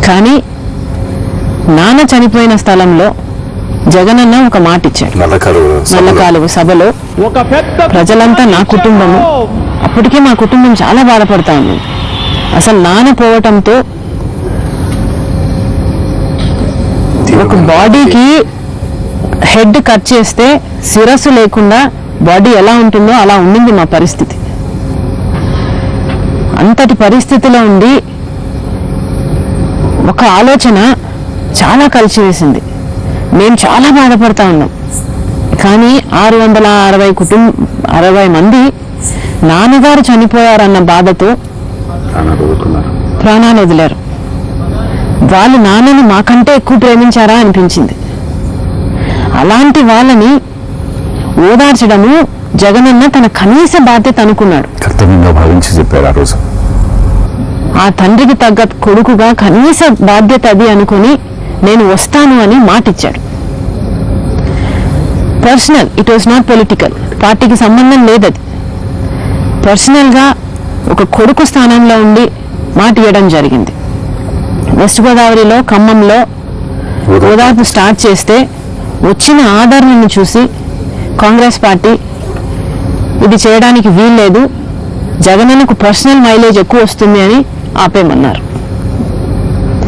కానీ నాన్న చనిపోయిన స్థలంలో జగనన్న ఒక మాట ఇచ్చాడు. నల్లకాలువ సభలో ప్రజలంతా నా కుటుంబము, అప్పటికే మా కుటుంబం చాలా బాధపడతా ఉంది. అసలు నాన్న పోవటంతో ఒక బాడీకి హెడ్ కట్ చేస్తే శిరస్సు లేకుండా బాడీ ఎలా ఉంటుందో అలా ఉండింది మా పరిస్థితి. అంతటి పరిస్థితిలో ఉండి ఒక ఆలోచన చాలా కలిసివేసింది. మేము చాలా బాధపడతా ఉన్నాం. కానీ 660 మంది నాన్నగారు చనిపోయారన్న బాధతో ప్రాణాలు వదిలారు. వాళ్ళు నాన్నని మాకంటే ఎక్కువ ప్రేమించారా అనిపించింది. అలాంటి వాళ్ళని ఓదార్చడము జగనన్న తన కనీస బాధ్యత అనుకున్నాడు. కర్తవ్యంగా భావించి చెప్పారు ఆ రోజు. ఆ తండ్రికి తగ్గ కొడుకుగా కనీస బాధ్యత అది అనుకుని నేను వస్తాను అని మాటిచ్చాడు. Personal, it was not political, పార్టీకి సంబంధం లేదది. పర్సనల్గా ఒక కొడుకు స్థానంలో ఉండి మాట ఇవ్వడం జరిగింది. వెస్ట్ గోదావరిలో, ఖమ్మంలో ఓదార్పు స్టార్ట్ చేస్తే వచ్చిన ఆదరణను చూసి కాంగ్రెస్ పార్టీ ఇది చేయడానికి వీల్లేదు, జగనన్నకు పర్సనల్ మైలేజ్ ఎక్కువ వస్తుంది అని ఆపేయమన్నారు.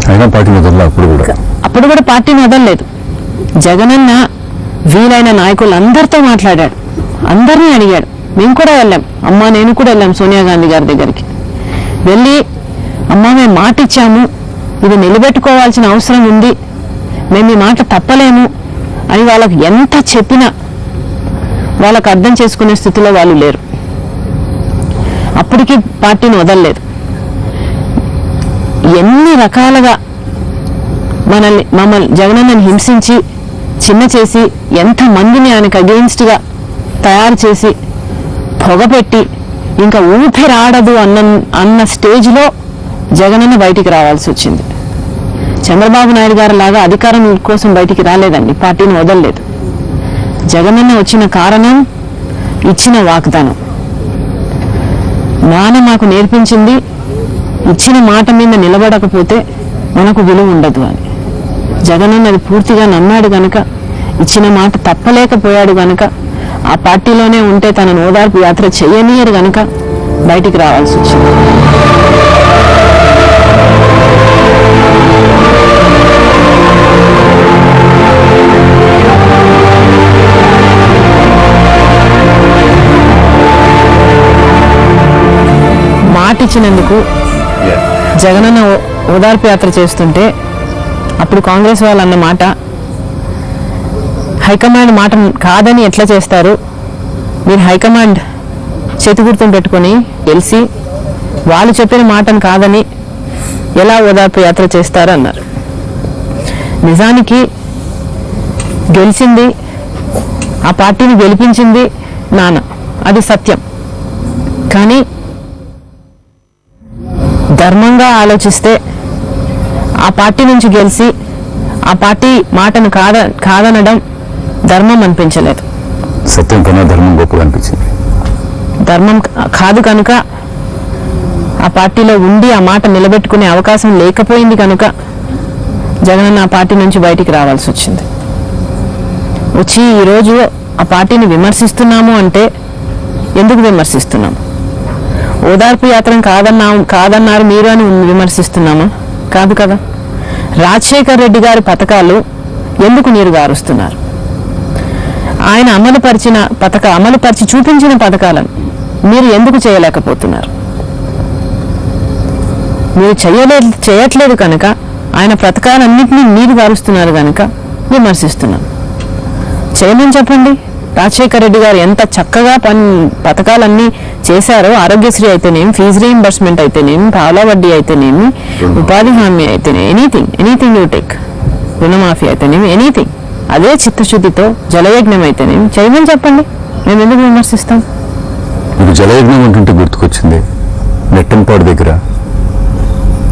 అయినా పార్టీని వదల అప్పుడు కూడా పార్టీని వదలలేదు. జగనన్న వీలైన నాయకులందరితో మాట్లాడాడు, అందరినీ అడిగాడు. మేము కూడా వెళ్ళాం, అమ్మ నేను కూడా వెళ్ళాం సోనియా గాంధీ గారి దగ్గరికి. వెళ్ళి అమ్మ మేము మాట ఇచ్చాము, ఇది నిలబెట్టుకోవాల్సిన అవసరం ఉంది, మేము ఈ మాట తప్పలేము అని వాళ్ళకు ఎంత చెప్పినా వాళ్ళకు అర్థం చేసుకునే స్థితిలో వాళ్ళు లేరు. అప్పటికి పార్టీని వదలలేదు. ఎన్ని రకాలుగా మమ్మల్ని జగనన్నని హింసించి చిన్న చేసి ఎంతమందిని ఆయనకు అగెయిన్స్ట్గా తయారు చేసి పొగపెట్టి ఇంకా ఊపిరాడదు అన్న స్టేజ్లో జగనన్న బయటికి రావాల్సి వచ్చింది. చంద్రబాబు నాయుడు గారు లాగా అధికారం కోసం బయటికి రాలేదండి, పార్టీని వదలలేదు. జగనన్న వచ్చిన కారణం ఇచ్చిన వాగ్దానం. నాన్న మాకు నేర్పించింది ఇచ్చిన మాట మీద నిలబడకపోతే మనకు విలువ ఉండదు అని. జగనన్న అది పూర్తిగా నమ్మాడు గనక, ఇచ్చిన మాట తప్పలేకపోయాడు గనక, ఆ పార్టీలోనే ఉంటే తనను ఓదార్పు యాత్ర చేయనీయరు గనక బయటికి రావాల్సి వచ్చింది. మాట ఇచ్చినందుకు జగనన్న ఓదార్పు యాత్ర చేస్తుంటే అప్పుడు కాంగ్రెస్ వాళ్ళు అన్న మాట, హైకమాండ్ మాట కాదని ఎట్లా చేస్తారు, మీరు హైకమాండ్ చేతి గుర్తును పెట్టుకొని గెలిచి వాళ్ళు చెప్పిన మాటను కాదని ఎలా ఓదార్పు యాత్ర చేస్తారు అన్నారు. నిజానికి గెలిచింది, ఆ పార్టీని గెలిపించింది నాన్న, అది సత్యం. కానీ ధర్మంగా ఆలోచిస్తే ఆ పార్టీ నుంచి గెలిచి ఆ పార్టీ మాటను కాదనడం ధర్మం అనిపించలేదు. సత్యం కన్నా ధర్మం గొప్పగా అనిపించింది. ధర్మం కాదు కనుక ఆ పార్టీలో ఉండి ఆ మాట నిలబెట్టుకునే అవకాశం లేకపోయింది కనుక జగనన్న ఆ పార్టీ నుంచి బయటికి రావాల్సి వచ్చింది. వచ్చి ఈరోజు ఆ పార్టీని విమర్శిస్తున్నాము అంటే ఎందుకు విమర్శిస్తున్నాము? ఓదార్పు యాత్ర కాదన్నారు మీరు అని విమర్శిస్తున్నామా? కాదు కదా. రాజశేఖర్ రెడ్డి గారి పథకాలు ఎందుకు నీరు గారుస్తున్నారు? ఆయన అమలుపరిచి చూపించిన పథకాలను మీరు ఎందుకు చేయలేకపోతున్నారు? మీరు చేయట్లేదు కనుక ఆయన పథకాలన్నింటినీ నీరు గారుస్తున్నారు కనుక విమర్శిస్తున్నాం. చేయమని చెప్పండి. రాజశేఖర్ రెడ్డి గారు ఎంత చక్కగా పథకాలన్నీ చేశారో, ఆరోగ్యశ్రీ అయితేనేమి, ఫీజు రీయింబర్స్మెంట్ అయితేనేమి, పావలా వడ్డీ అయితేనేమి, ఉపాధి హామీ అయితేనేమి, ఎనీథింగ్ యూ టేక్, రుణమాఫీ అయితేనేమి, ఎనీథింగ్, అదే చిత్తశుద్ధితో జలయజ్ఞం అయితేనేమి చేయమని చెప్పండి. మేము ఎందుకు విమర్శిస్తాం? మీకు జలయజ్ఞం అంటుంటే గుర్తుకొచ్చింది, నెట్టంపాడు దగ్గర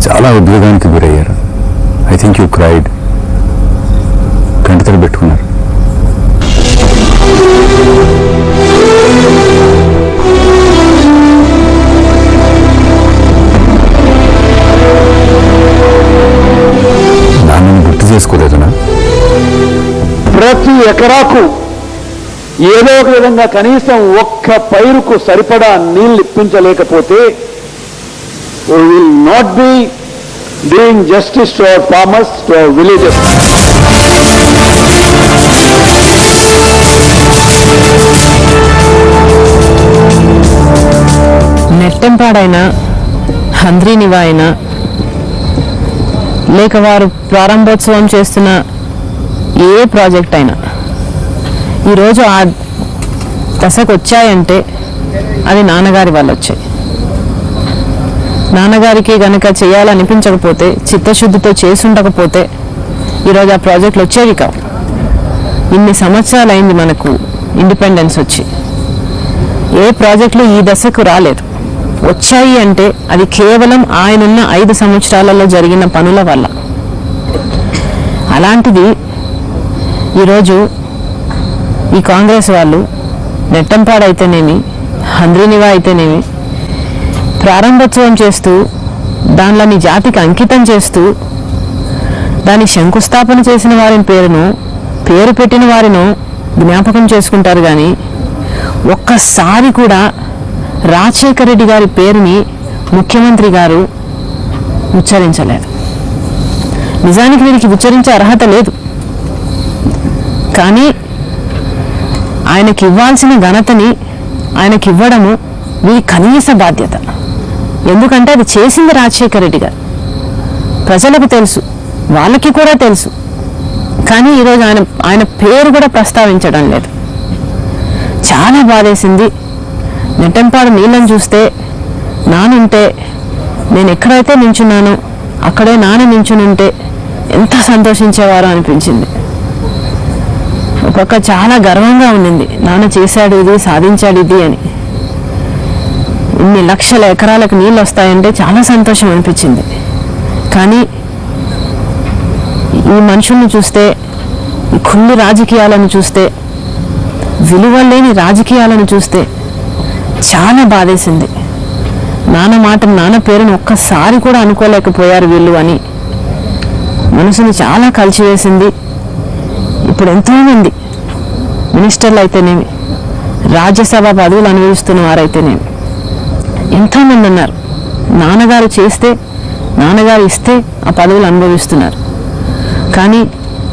చాలా ఉద్వేగానికి గురయ్యారు. ఐ థింక్ యూ క్రైడ్, కంటితడి పెట్టుకున్నారు. నాన్నని గుర్తు చేసుకోలేదనా? ప్రతి ఎకరాకు ఏదో ఒక విధంగా కనీసం ఒక్క పైరుకు సరిపడా నీళ్లు ఇప్పించలేకపోతే we will not be doing justice to our farmers, to our villages. నెట్టంపాడైనా, Handri-Neeva అయినా, లేక వారు ప్రారంభోత్సవం చేస్తున్న ఏ ప్రాజెక్ట్ అయినా ఈరోజు ఆ దశకు వచ్చాయంటే అది నాన్నగారి వల్ల వచ్చాయి. నాన్నగారికి గనక చేయాలనిపించకపోతే, చిత్తశుద్ధితో చేసుండకపోతే ఈరోజు ఆ ప్రాజెక్టులు వచ్చేవి కావు. ఇన్ని సంవత్సరాలు అయింది మనకు ఇండిపెండెన్స్ వచ్చి, ఏ ప్రాజెక్టులు ఈ దశకు రాలేదు. వచ్చాయి అంటే అది కేవలం ఆయనున్న 5 సంవత్సరాలలో జరిగిన పనుల వల్ల. అలాంటిది ఈరోజు ఈ కాంగ్రెస్ వాళ్ళు నెట్టంపాడు అయితేనేమి, హంద్రీనివా అయితేనేమి ప్రారంభోత్సవం చేస్తూ, దానిలోని జాతికి అంకితం చేస్తూ, దాని శంకుస్థాపన చేసిన వారిని పేరు పెట్టిన వారిను జ్ఞాపకం చేసుకుంటారు. కానీ ఒక్కసారి కూడా రాజశేఖర రెడ్డి గారి పేరుని ముఖ్యమంత్రి గారు ఉచ్చరించలేదు. నిజానికి వీరికి ఉచ్చరించే అర్హత లేదు. కానీ ఆయనకి ఇవ్వాల్సిన ఘనతని ఆయనకి ఇవ్వడము వీరి కనీస బాధ్యత. ఎందుకంటే అది చేసింది రాజశేఖర రెడ్డి గారు. ప్రజలకు తెలుసు, వాళ్ళకి కూడా తెలుసు. కానీ ఈరోజు ఆయన పేరు కూడా ప్రస్తావించడం లేదు. చాలా బాధేసింది. నెట్టంపాడు నీళ్ళని చూస్తే, నానుంటే, నేను ఎక్కడైతే నించున్నానో అక్కడే నాన్న నించునుంటే ఎంత సంతోషించేవారో అనిపించింది. ఒక్కొక్క చాలా గర్వంగా ఉండింది, నాన్న చేశాడు ఇది, సాధించాడు ఇది అని. ఇన్ని లక్షల ఎకరాలకు నీళ్ళు వస్తాయంటే చాలా సంతోషం అనిపించింది. కానీ ఈ మనుషుల్ని చూస్తే, ఈ కుళ్ళు రాజకీయాలను చూస్తే, విలువ లేని రాజకీయాలను చూస్తే చాలా బాధేసింది. నాన్న పేరును ఒక్కసారి కూడా అనుకోలేకపోయారు వీళ్ళు అని మనసుని చాలా కలిచివేసింది. ఇప్పుడు ఎంతోమంది మినిస్టర్లు అయితేనేమి, రాజ్యసభ పదవులు అనుభవిస్తున్న వారైతేనేమి ఎంతోమంది ఉన్నారు. నాన్నగారు చేస్తే, నాన్నగారు ఇస్తే ఆ పదవులు అనుభవిస్తున్నారు. కానీ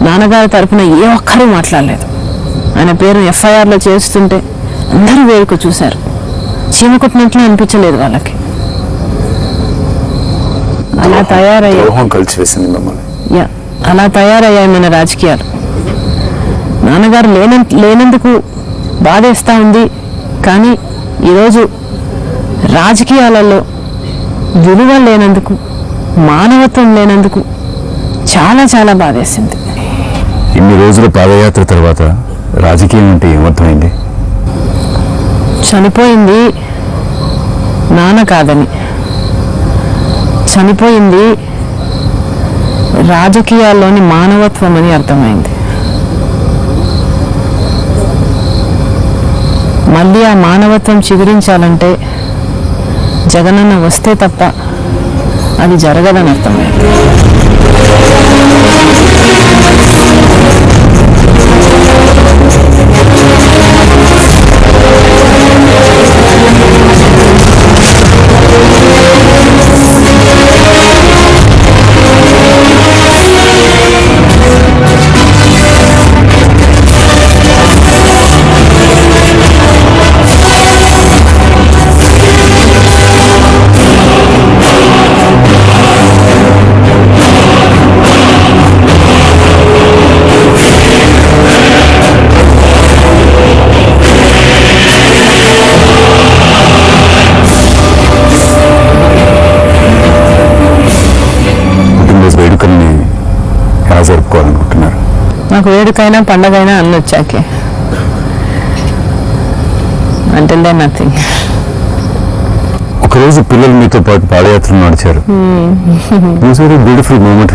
నాన్నగారి తరఫున ఏ ఒక్కరూ మాట్లాడలేదు. ఆయన పేరు FIRలో చేస్తుంటే అందరూ వేడుక చూశారు. చీమ కొట్టినట్లు అనిపించలేదు వాళ్ళకి. అలా తయారయ్యాయి మన రాజకీయాలు. నాన్నగారు లేనందుకు బాధేస్తూ ఉంది. కానీ ఈరోజు రాజకీయాలలో విలువ లేనందుకు, మానవత్వం లేనందుకు చాలా చాలా బాధేసింది. ఇన్ని రోజుల పాదయాత్ర తర్వాత రాజకీయం అంటే ఏమర్థమైంది? చనిపోయింది నాన్న కాదని, చనిపోయింది రాజకీయాల్లోని మానవత్వం అని అర్థమైంది. మళ్ళీ ఆ మానవత్వం చిగురించాలంటే జగనన్న వస్తే తప్ప అది జరగదని అర్థమైంది. జరుపుకోవాలనుకుంటున్నారు? నాకు వేడుకైనా పండగైనా అన్న వచ్చాకే, అంటే నథింగ్. ఒకరోజు పిల్లలు మీతో పాటు పాదయాత్ర నడిచారు. Beautiful moment.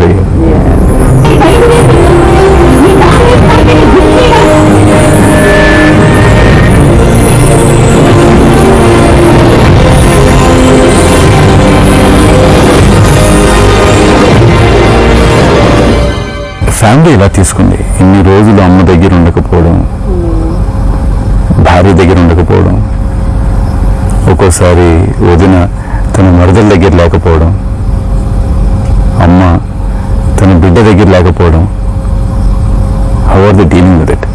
ఫ్యామిలీ ఇలా తీసుకుంది. ఇన్ని రోజులు అమ్మ దగ్గర ఉండకపోవడం, భార్య దగ్గర ఉండకపోవడం, ఒక్కోసారి వదిన తన మరదల దగ్గర లేకపోవడం, అమ్మ తన బిడ్డ దగ్గర లేకపోవడం. How are they dealing with it?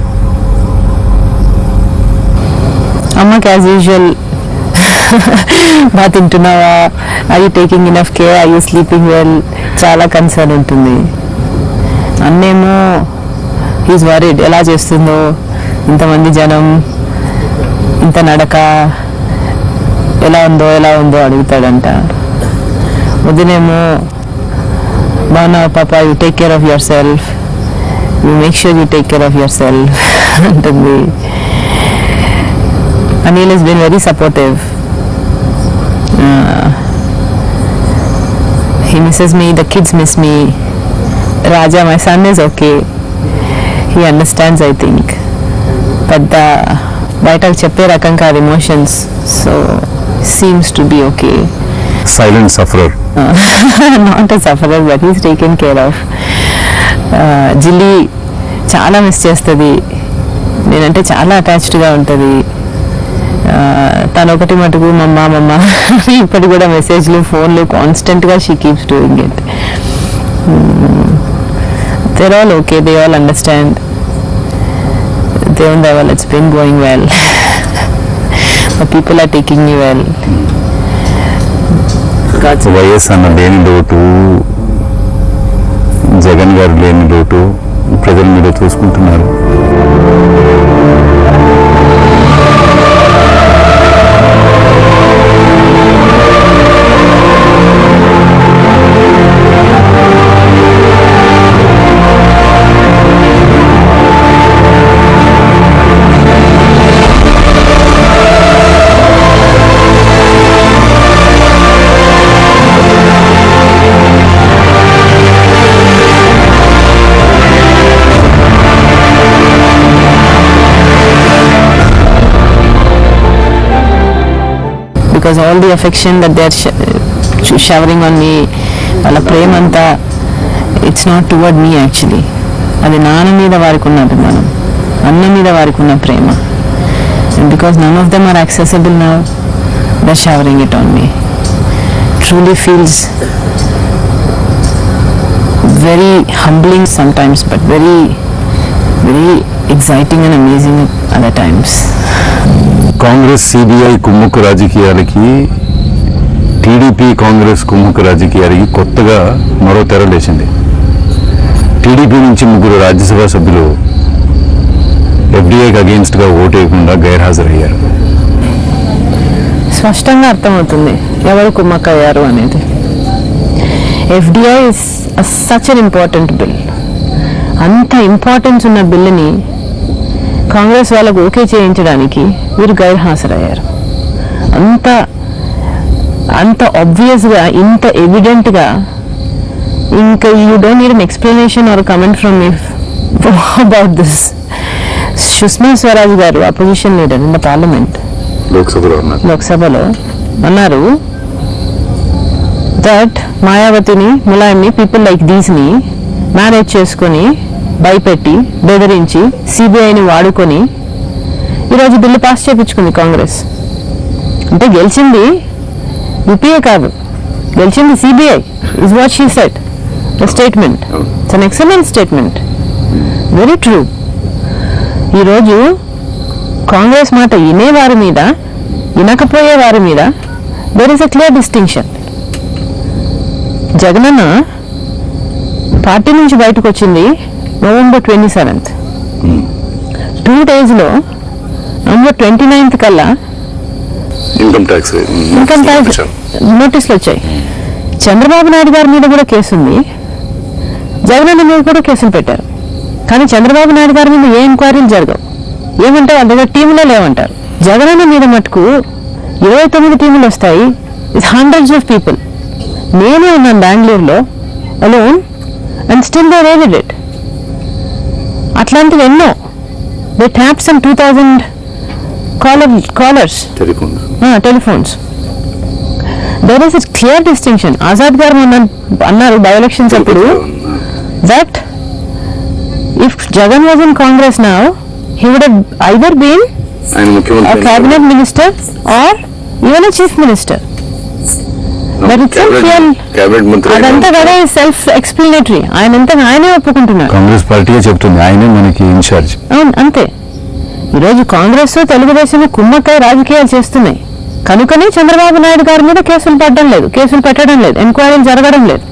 అమ్మకి యాజ్ యూజువల్ బాగా తింటున్నావా, I you taking enough care, I you sleeping well, చాలా కన్సర్న్ ఉంటుంది. అన్నేమో హీజ్ వరీడ్, ఎలా చేస్తుందో, ఇంతమంది జనం, ఇంత నడక, ఎలా ఉందో అడుగుతాడంట. వదినేమో బాగున్నావు పాప, you take care of your self, you make sure you take care of your self అంటుంది. Anil has been very supportive. He misses me, the kids miss me. Raja, my son, is okay. He understands, I think. But the బయటకు చెప్పే రకం కాదు emotions, so seems to be okay. Silent sufferer. Not a sufferer, but he's taken care of. జిల్లీ చాలా miss చేస్తుంది, నేనంటే చాలా అటాచ్డ్గా ఉంటుంది. తను ఒకటి మటుకు మమ్మ ఇప్పటి కూడా మెసేజ్లు ఫోన్లు కాన్స్టెంట్గా she keeps doing it. they're all okay, they all understand. దేవుని దయ వల్ల it's been going well. The people are taking me well. YS అన్న లేని లోటు, జగన్ గారు లేని లోటు ప్రజల మీద చూసుకుంటున్నారు. Because all the affection that they're showering on me, వాళ్ళ ప్రేమ అంతా, it's not toward me actually. అది నాన్న మీద వారికి ఉన్న అభిమానం, అన్న మీద వారికి ఉన్న ప్రేమ. And because none of them are accessible now, they're showering it on me. Truly feels very humbling sometimes, but very, very exciting and amazing other times. Congress CBI కుమ్ముకు రాజకీయాలకి, టీడీపీ కాంగ్రెస్ కుమ్ముకు రాజకీయాలకి కొత్తగా మరో తెర లేచింది. టీడీపీ నుంచి 3 రాజ్యసభ సభ్యులు ఎఫ్డీఐకి అగెయిన్స్ట్గా ఓటేయకుండా గైర్హాజరయ్యారు. స్పష్టంగా అర్థమవుతుంది ఎవరు కుమ్మక్కయ్యారు అనేది. FDI is such an important bill. అంత ఇంపార్టెన్స్ ఉన్న బిల్లుని కాంగ్రెస్ వాళ్ళకు ఓకే చేయించడానికి వీరు గైర్హాజరయ్యారు. అంత ఆబ్వియస్గా, ఇంత ఎవిడెంట్గా, ఇంకా you don't need an explanation or comment from me about this. Sushma Swaraj గారు, opposition leader in the parliament, లోక్సభలో అన్నారు దట్ మాయావతిని, ములాయంని, పీపుల్ లైక్ దీస్ని మేనేజ్ చేసుకొని, భయపెట్టి, బెదిరించి, సిబిఐని వాడుకొని ఈరోజు బిల్లు పాస్ చేయించుకుంది కాంగ్రెస్. అంటే గెలిచింది యూపీఏ కాదు, గెలిచింది CBI is what she said. The statement, it's an excellent statement, very true. ఈరోజు కాంగ్రెస్ మాట వినేవారి మీద, వినకపోయే వారి మీద there is a clear distinction. Jagananna party నుంచి బయటకు వచ్చింది November 27th. 2 daysలో November 29th కల్లా ఇన్కమ్ ట్యాక్స్ నోటీసులు వచ్చాయి. చంద్రబాబు నాయుడు గారి మీద కూడా కేసు ఉంది, జగనన్న మీద కూడా కేసులు పెట్టారు. కానీ చంద్రబాబు నాయుడు గారి మీద ఏ ఎంక్వైరీలు జరగవు. ఏమంటే వాళ్ళ దగ్గర టీములో లేవంటారు. జగనన్న మీద మటుకు 29 టీములు వస్తాయి, విత్ హండ్రెడ్స్ ఆఫ్ పీపుల్. నేనే ఉన్నాను బెంగళూరులో alone, and still they raided it. అట్లాంటివి ఎన్నో. They tap some 2000 callers, telephones. There is a clear distinction. Azad గారు అన్నారు బై ఎలక్షన్స్ అప్పుడు that if Jagan was in Congress now he would have either been a cabinet minister or even a chief minister. అదంతా కూడా self explanatory. ఆయనే ఒప్పుకుంటున్నారు. Congress party చెప్తుంది ఆయనే మనకి incharge. అంతే. ఈరోజు కాంగ్రెస్, తెలుగుదేశం కుమ్మక్కై రాజకీయాలు చేస్తున్నాయి కనుకనే చంద్రబాబు నాయుడు గారి మీద కేసులు పడడం లేదు, కేసులు పెట్టడం లేదు, ఎంక్వైరీలు జరగడం లేదు.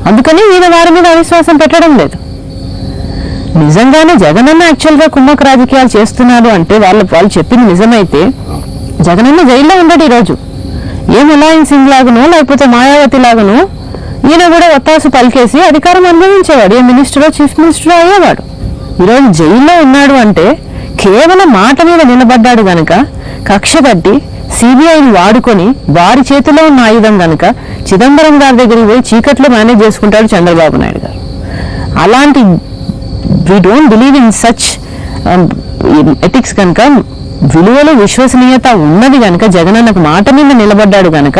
అందుకని ఈయన వారి మీద అవిశ్వాసం పెట్టడం లేదు. నిజంగానే జగనన్న యాక్చువల్గా కుమ్మక్క రాజకీయాలు చేస్తున్నాడు అంటే వాళ్ళు చెప్పింది నిజమైతే జగనన్న జైల్లో ఉండడు ఈరోజు. ఏ ములాయం సింగ్ లాగనో లేకపోతే మాయావతి లాగనో ఈయన కూడా ఒత్తాసు పలికేసి అధికారం అనుభవించేవాడు. ఏ మినిస్టరో చీఫ్ మినిస్టరో అయ్యేవాడు. ఈరోజు జైల్లో ఉన్నాడు అంటే కేవలం మాట మీద నిలబడ్డాడు గనక, కక్ష కట్టి సిబిఐని వాడుకొని వారి చేతిలో ఉన్న ఆయుధం గనక చిదంబరం గారి దగ్గరికి పోయి చీకట్లో మేనేజ్ చేసుకుంటాడు చంద్రబాబు నాయుడు గారు. అలాంటి we don't believe in such ethics కనుక, విలువలు విశ్వసనీయత ఉన్నది కనుక, జగనన్నకు మాట మీద నిలబడ్డాడు కనుక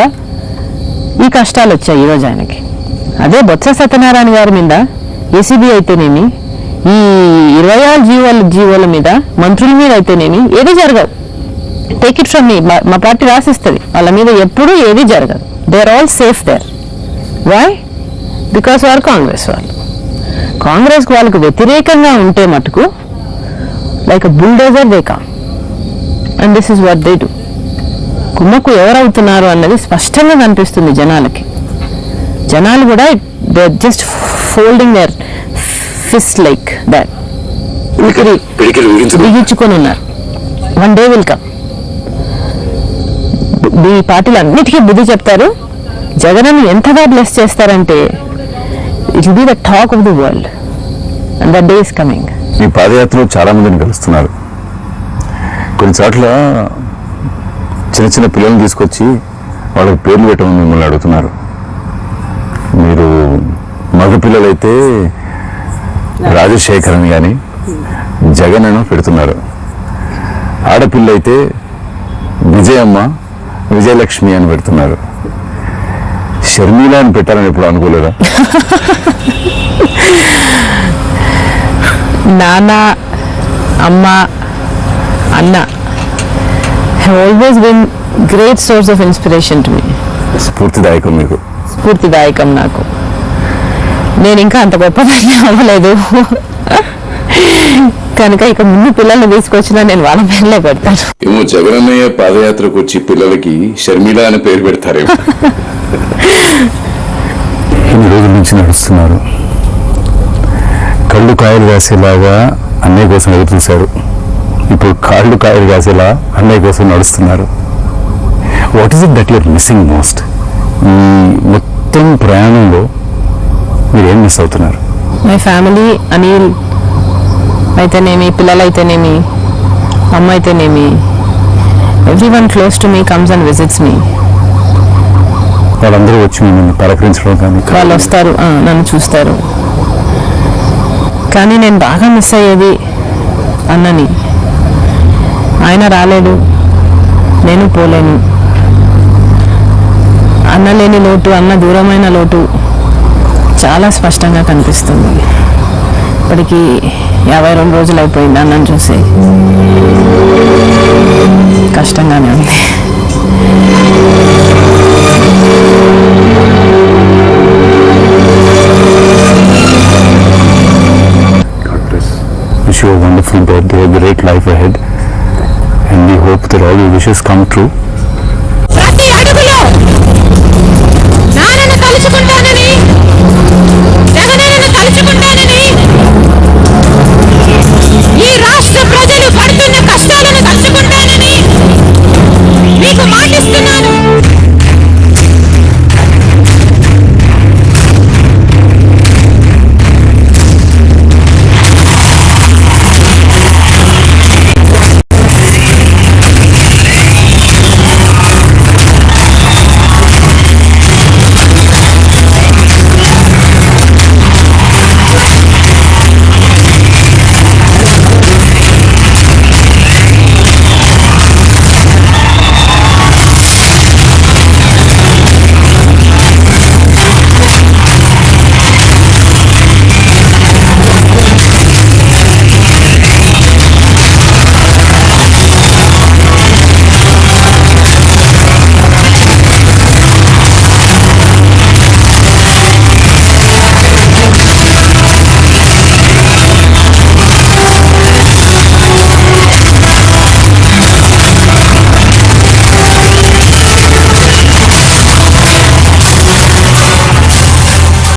ఈ కష్టాలు వచ్చాయి ఈరోజు ఆయనకి. అదే బొత్స సత్యనారాయణ గారి మీద ఏసీబీ అయితేనేమి, ఈ 26 జీవోల మీద మంత్రుల మీద అయితేనేమి ఏది జరగవు. టేక్ ఇట్ ఫ్రమ్ మీ, మా పార్టీ రాసిస్తుంది వాళ్ళ మీద ఎప్పుడూ ఏది జరగదు. They are all safe there. Why? Because వారు కాంగ్రెస్ వాళ్ళు. కాంగ్రెస్కి వాళ్ళకు వ్యతిరేకంగా ఉంటే మటుకు like bulldozer they come, and this is what they do. కుమ్మక్కు ఎవరవుతున్నారు అన్నది స్పష్టంగా కనిపిస్తుంది జనాలకి. జనాలు కూడా they just folding their fist like that, బిగించుకొని ఉన్నారు. One day will come. ఈ పార్టీలు అన్నిటికీ బుద్ధి చెప్తారు. జగన్ ఎంతగా బ్లెస్ చేస్తారంటే it will be the talk of the world, and that day is coming. ఈ పాదయాత్రలో చాలా మందిని కలుస్తున్నారు. కొన్ని చోట్ల చిన్న చిన్న పిల్లల్ని తీసుకొచ్చి వాళ్ళకి పేర్లు పెట్టమని మిమ్మల్ని అడుగుతున్నారు. మీరు మగ పిల్లలైతే రాజశేఖరన్ కానీ జగన్ అని పెడుతున్నారు. ఆడపిల్లైతే విజయమ్మ, విజయలక్ష్మి అని పెడుతున్నారు. షర్మిల అని పెట్టాలని ఎప్పుడు అనుకోలేదా? నాన్న, అమ్మ, అన్న have always been great source of inspiration to me. స్ఫూర్తిదాయకం మీకు. స్ఫూర్తిదాయకం నాకు. నేను ఇంకా అంత గొప్పదాన్ని అవ్వలేదు కనుక ఇక ముందు పిల్లల్ని తీసుకొచ్చినా నేను వాళ్ళ పేర్లే పెడతాను. ఏమో జగనన్నయ్య పాదయాత్రకు వచ్చి పిల్లలకి షర్మిల అని పేరు పెడతారేమో. ఇన్ని రోజుల నుంచి నడుస్తున్నారు. కళ్ళు కాయలు కాసేలాగా అన్నయ్య కోసం ఎదురు చూశారు. ఇప్పుడు కాళ్ళు కాయలు కాసేలా అన్నయ్య కోసం నడుస్తున్నారు. What is it that you're missing most? ఈ మొత్తం ప్రయాణంలో మీరు ఏం మిస్ అవుతున్నారు? మై ఫ్యామిలీ, అనిల్ అయితేనేమి, పిల్లలైతేనేమి, అమ్మ అయితేనేమి, everyone close to me comes and visits me. వాళ్ళందరూ వచ్చి మిమ్మల్ని పలకరించడం కానీ వాళ్ళు వస్తారు, నన్ను చూస్తారు. కానీ నేను బాగా మిస్ అయ్యేది అన్నని. ఆయన రాలేడు, నేను పోలేను. అన్న లేని లోటు, అన్న దూరమైన లోటు చాలా స్పష్టంగా కనిపిస్తుంది. ఇప్పటికీ 52 రోజులు అయిపోయింది అన్నను చూసి. కష్టంగానే ఉంది. Wish you a wonderful birthday, a great life ahead, and we hope that all your wishes come true.